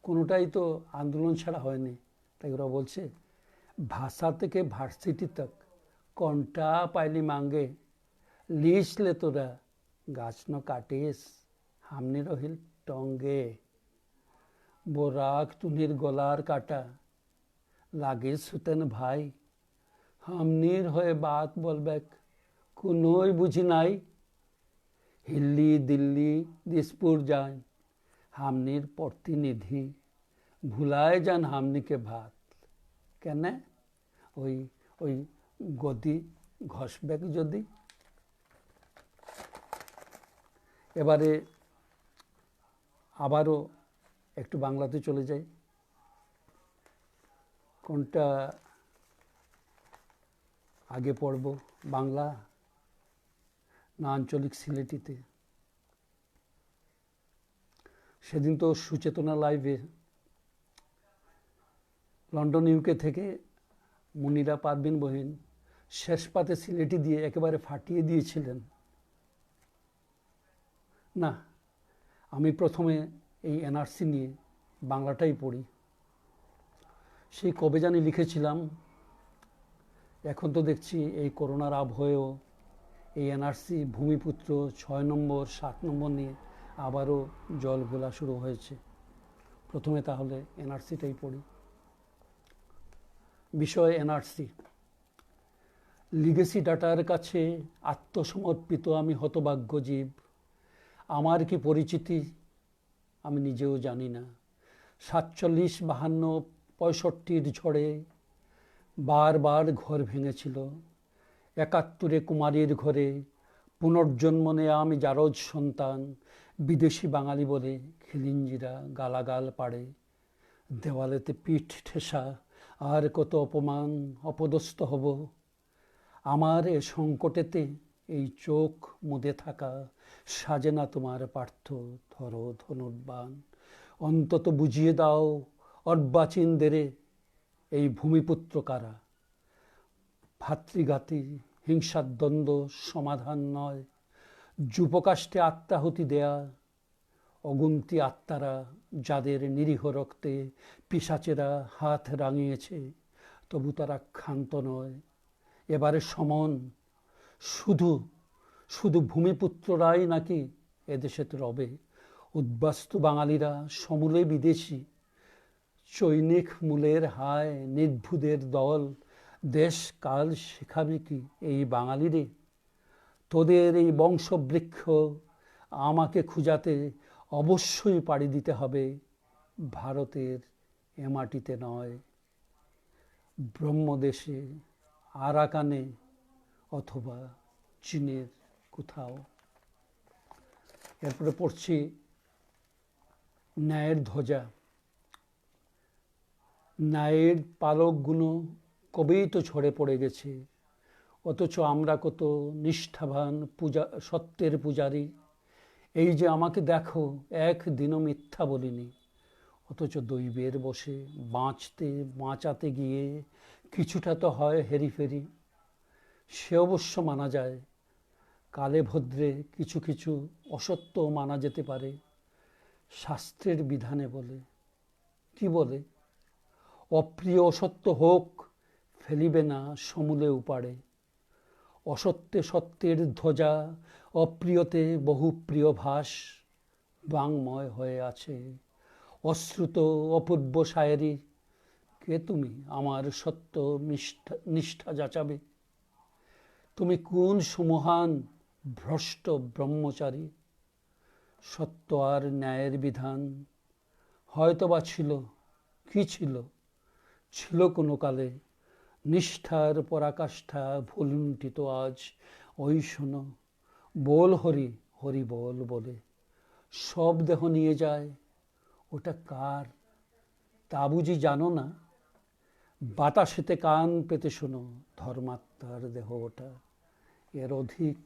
কোনোটাই তো আন্দোলন ছাড়া হয়নি। তাই ওরা বলছে ভাষা থেকে ভার্সিটি তক কোনটা পাইলি মাঙ্গে, লিসলে তোরা গাছ ন কাটিস হামনি রহিল টঙ্গে। বোরাক তুনির গলার কাটা লাগে সুতেন ভাই, হামনির হয়ে বাত বলবেক কোনোই বুঝি নাই। হিল্লি দিল্লি দিসপুর যান হামনির প্রতিনিধি, ভুলায় যান হামনিকে ভাত। কেন ওই ওই গদি ঘষবেক যদি। এবারে আবারও একটু বাংলাতে চলে যাই। কোনটা আগে পড়ব, বাংলা না আঞ্চলিক সিলেটিতে? সেদিন তো সুচেতনা লাইভে লন্ডন ইউকে থেকে মুনিরা পারভিন বহিন শেষ পাতে সিলেটি দিয়ে একেবারে ফাটিয়ে দিয়েছিলেন। না, আমি প্রথমে এই এনআরসি নিয়ে বাংলাটাই পড়ি। সেই কবে জানি লিখেছিলাম, এখন তো দেখছি এই করোনার আবহেও এই এনআরসি ভূমিপুত্র 6 নম্বর 7 নম্বর নিয়ে আবারও জল ঘোলা শুরু হয়েছে। প্রথমে তাহলে এনআরসিটাই পড়ি। বিষয় এনআরসি। লিগেসি ডাটার কাছে আত্মসমর্পিত আমি হতভাগ্য জীব। আমার কি পরিচিতি আমি নিজেও জানি না। 47, 52, 65 ঝড়ে বারবার ঘর ভেঙেছিল। 71 কুমারীর ঘরে পুনর্জন্ম নেয়া আমি জারজ সন্তান। বিদেশি বাঙালি বলে খিলিঞ্জিরা গালাগাল পাড়ে। দেওয়ালেতে পিঠ ঠেসা, আর কত অপমান, অপদস্থ হব। আমার এ সংকটেতে এই চোখ মুদে থাকা সাজে না তোমার পার্থ ধরো ধনুর্বাণ। অন্তত বুঝিয়ে দাও অর্বাচীনদের এই ভূমিপুত্র কারা। ভাতৃঘাতী হিংসার দ্বন্দ্ব সমাধান নয়, যুবকাষ্টে আত্মাহুতি দেয়া অগুন্তি আত্মারা, যাদের নিরীহ রক্তে পিশাচেরা হাত রাঙিয়েছে, তবু তারা ক্ষান্ত নয়। এবারে সমন শুধু শুধু ভূমিপুত্ররাই নাকি এদেশেতে রবে। উদ্বাস্তু বাঙালিরা সমূলে বিদেশি। চৈনিক মূলের হায় নির্ভুদের দল, দেশ কাল শেখাবে কি এই বাঙালিরে। তোদের এই বংশবৃক্ষ আমাকে খুঁজাতে অবশ্যই পাড়ি দিতে হবে ভারতের এ মাটিতে নয়। ব্রহ্মদেশে, আরাকানে অথবা চীনের কোথাও। এরপরে পড়ছি ন্যায়ের ধ্বজা। ন্যায়ের পালকগুলো কবেই তো ঝরে পড়ে গেছে, অথচ আমরা কত নিষ্ঠাবান সত্যের পূজারী। এই যে আমাকে দেখো, একদিনও মিথ্যা বলিনি, অথচ দৈবের বসে বাঁচাতে গিয়ে কিছুটা তো হয় হেরিফেরি। সে অবশ্য মানা যায়, কালে ভদ্রে কিছু কিছু অসত্য মানা যেতে পারে, শাস্ত্রের বিধানে বলে। কি বলে? অপ্রিয় অসত্য হোক, ফেলিবে না সমূলে উপাড়ে। অসত্যে সত্যের ধ্বজা, অপ্রিয়তে বহু প্রিয় ভাস বাংময় হয়ে আছে। অশ্রুত অপূর্ব শায়েরি, কে তুমি আমার সত্য নিষ্ঠা যাচাবে? তুমি কোন সুমহান ভ্রষ্ট ব্রহ্মচারী? সত্য আর ন্যায়ের বিধান হয়তোবা ছিল, কি ছিল? ছিল কোনো কালে নিষ্ঠার পরাকাষ্ঠা ভুলুণ্ঠিত আজ। ওই শোনো, বল হরি হরি বল বলে সব দেহ নিয়ে যায়, ওটা কার তা বুঝি জানো না? বাতাসেতে কান পেতে শোনো, ধর্মাত্মার দেহ ওটা। এর অধিক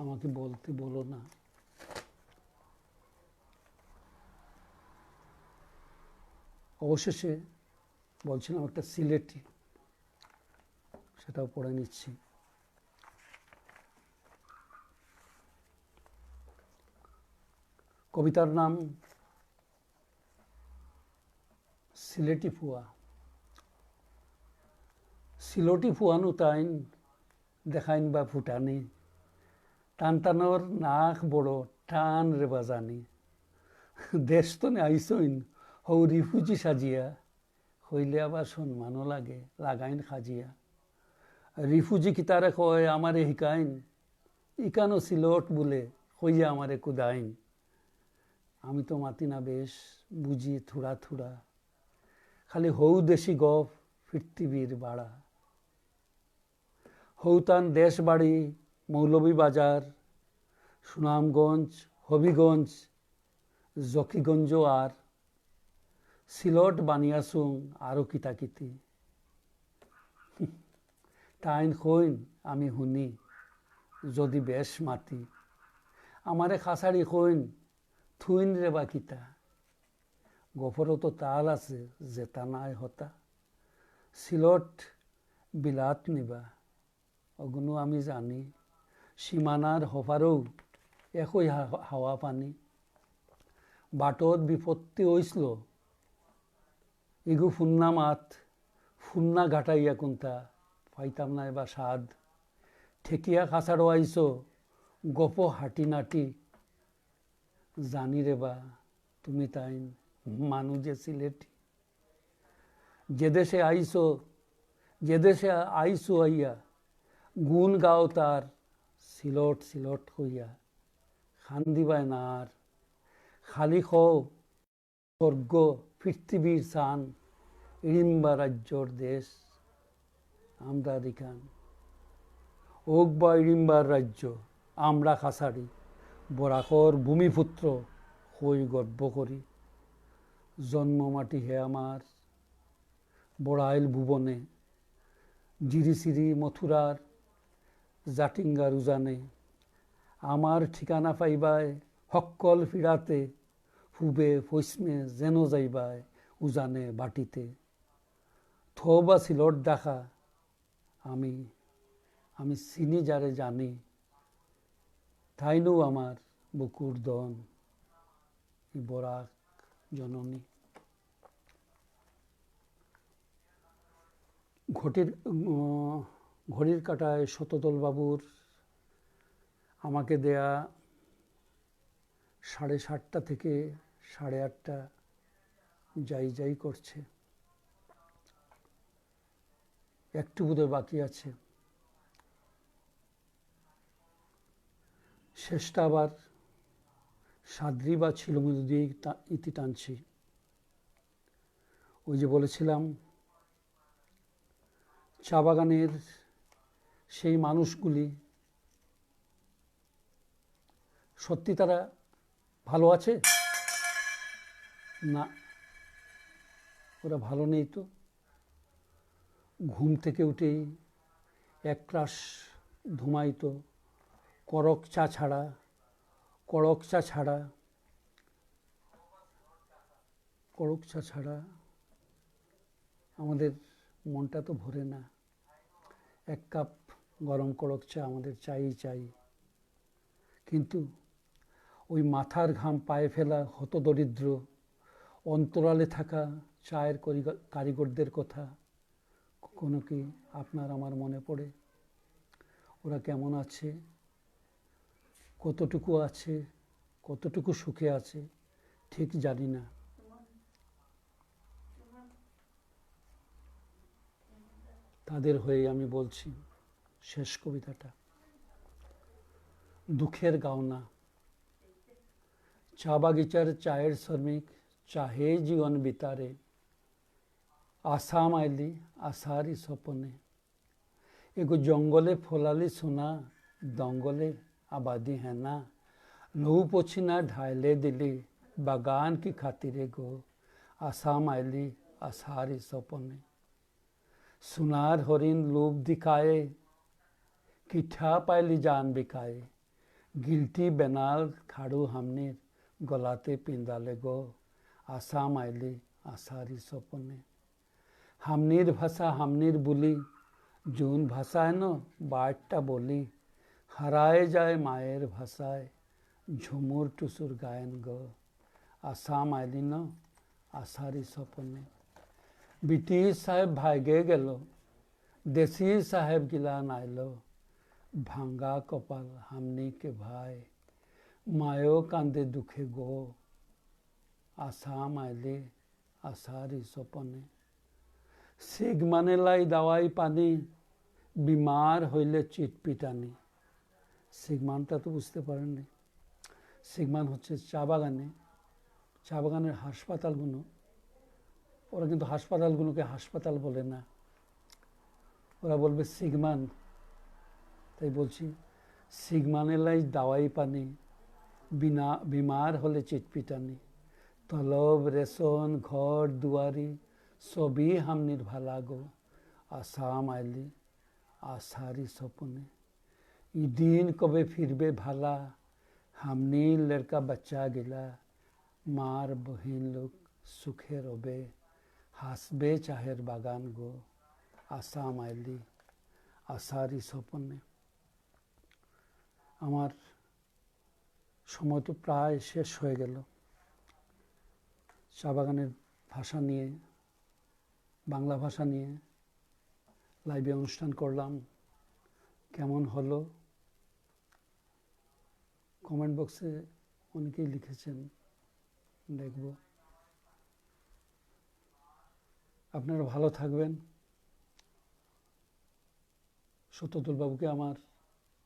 আমাকে বলতে বলো না। অবশেষে বলছিলাম একটা সিলেটি, সেটাও পড়ে নিচ্ছি। কবিতার নাম সিলেটি ফুয়া। সিলটি ফুয়ানো তাইন দেখাইন বা ফুটানি, টানটানোর নাক বড় টান রে বাজানি। দেশ তো আইসইন হৌ রিফুজি সাজিয়া, হইলে আবার সম্মানও লাগে লাগাইন খাজিয়া। রিফুজি কি তারে কয় আমারে হিকাইন, ইকানো সিলট বলে হইয়া আমারে কুদাইন। আমি তো মাতি না বেশ বুঝি থুড়া থুড়া, খালি হৌ দেশি গপ পৃথিবীর বাড়া। হৌতান দেশ বাড়ি মৌলভীবাজার, সুনামগঞ্জ, হবিগঞ্জ, জকিগঞ্জ আর সিলট বানিয়াসুং আরো কিতাকিতি। তাইন কইন আমি শুনি, যদি বেশ মাতি আমারে খাসাড়ি কইন থুইন রে বা কিতা। গফরও তো তাল আছে জেতা নাই হতা, সিলট বিলাত নিবা অগুনো আমি জানি। সীমানার হফারও একই হাওয়া পানি। বাটত বিপত্তি হইছিল, ইগু ফুন্না মাত ফুন্না ঘাটাইয়া কোনটা পাইতাম না এবার সাদ। ঠেকিয়া খাসাড়ো আইসো গপ হাঁটি নাটি, জানি রে বা তুমি তাইন মানু যে সিলেটি। যে দেশে আইসো আইয়া গুণ গাও তার, সিলট সিলট হইয়া খান দিবায় না আর। খালি খও স্বর্গ পৃথিবীর সান, ইড়িম্বা রাজ্যর দেশ আমরা দিখান। ওক বা ইড়িম্বার রাজ্য আমরা খাসাড়ি, বরাকর ভূমিপুত্র হই গর্ব করি। জন্ম মাটি হে আমার বড়াইল ভুবনে, জিরিসিরি মথুরার জাটিঙ্গার উজানে। আমার ঠিকানা পাইবায় হক্কল ফিরাতে, পূবে পশ্চিমে যেন যাইবায় উজানে বাটিতে। থবা সিলট দেখা আমি আমি চিনি যারে জানি, তাইনও আমার বুকুর দন বরাক জননী। ঘড়ির কাঁটায় শতদল বাবুর আমাকে দেয়া 7:30 থেকে 8:30 যাই যাই করছে। একটু বোধহয় বাকি আছে। শেষটা আবার সাদ্রি বা ছিলমুদি দিয়ে ইতি টানছি। ওই যে বলেছিলাম চা বাগানের সেই মানুষগুলি সত্যি তারা ভালো আছে? না, ওরা ভালো নেই তো। ঘুম থেকে উঠেই একরাশ ধুমায়িত কড়ক চা ছাড়া আমাদের মনটা তো ভরে না। এক কাপ গরম কড়ক চা আমাদের চাই। কিন্তু ওই মাথার ঘাম পায়ে ফেলা হতদরিদ্র অন্তরালে থাকা চায়ের কারিগরদের কথা কখনো কি আপনার আমার মনে পড়ে? ওরা কেমন আছে, কতটুকু সুখে আছে ঠিক জানি না। তাদের হয়ে আমি বলছি শেষ কবিতাটা। দুঃখের গাওনা। চা বাগিচার চায়ের শ্রমিক চাহে জীবন বিতারে, আসাম আইলি আসারি স্বপনে। এগো জঙ্গলে ফলালি সোনা, দঙ্গলে आबादी है ना। लहू पोछिना ढायले दिली बागान की खातिरे गो, आसाम आइली आसारी सपने। सुनार हरिण लोभ दिखाए, किठा पाइली जान बिकाए। गिल्टी बेनाल खाड़ू हमने गलाते पिंदाले गो, आसाम आइली आसारी सपने। हमनिर भाषा हमनिर बोली, जून भाषाয় ন বারটা বলি। হারায় যায় মায়ের ভাষায় ঝুমুর টুসুর গায়েন গো, আসাম আইলি ন আসারি স্বপনে। ব্রিটিশ সাহেব ভাগে গেল, দেশি সাহেব গিলান আইলো। ভাঙ্গা কপাল হামনি কে ভাই, মায়ও কান্দে দুঃখে গো, আসাম আইলি আসারি স্বপনে। সিগমানে লাই দাওয়াই পানি, বিমার হইলে চিটপিটানি। সিগমানটা তো বুঝতে পারেননি। সিগমান হচ্ছে চা বাগানের হাসপাতালগুলো। ওরা কিন্তু হাসপাতালগুলোকে হাসপাতাল বলে না, ওরা বলবে সিগমান। তাই বলছি সিগমানেলাই দাওয়াই পানি, বিমার হলে চিটপিটানি। তলব রেশন ঘর দুয়ারি সবই হামনির ভালা গো, আসাম আইলি আসারি স্বপনে। ई दिन कबे फिरबे भाला, हमनी लड़का बच्चा गिला। मार बहिन लोग सुखे रबे, हासबे चाहेर बागान गो, आसाम आइली आसारी স্বপনে। আমার সময় তো প্রায় শেষ হয়ে গেল। চা বাগানের ভাষা নিয়ে, বাংলা ভাষা নিয়ে লাইভে অনুষ্ঠান করলাম। কেমন হলো কমেন্ট বক্সে অনেকেই লিখেছেন, দেখব। আপনারা ভালো থাকবেন। সত্যতুল বাবুকে আমার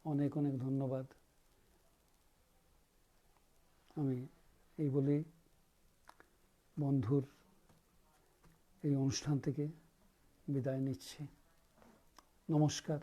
অনেক ধন্যবাদ। আমি এই বলেই বন্ধুর এই অনুষ্ঠান থেকে বিদায় নিচ্ছি। নমস্কার।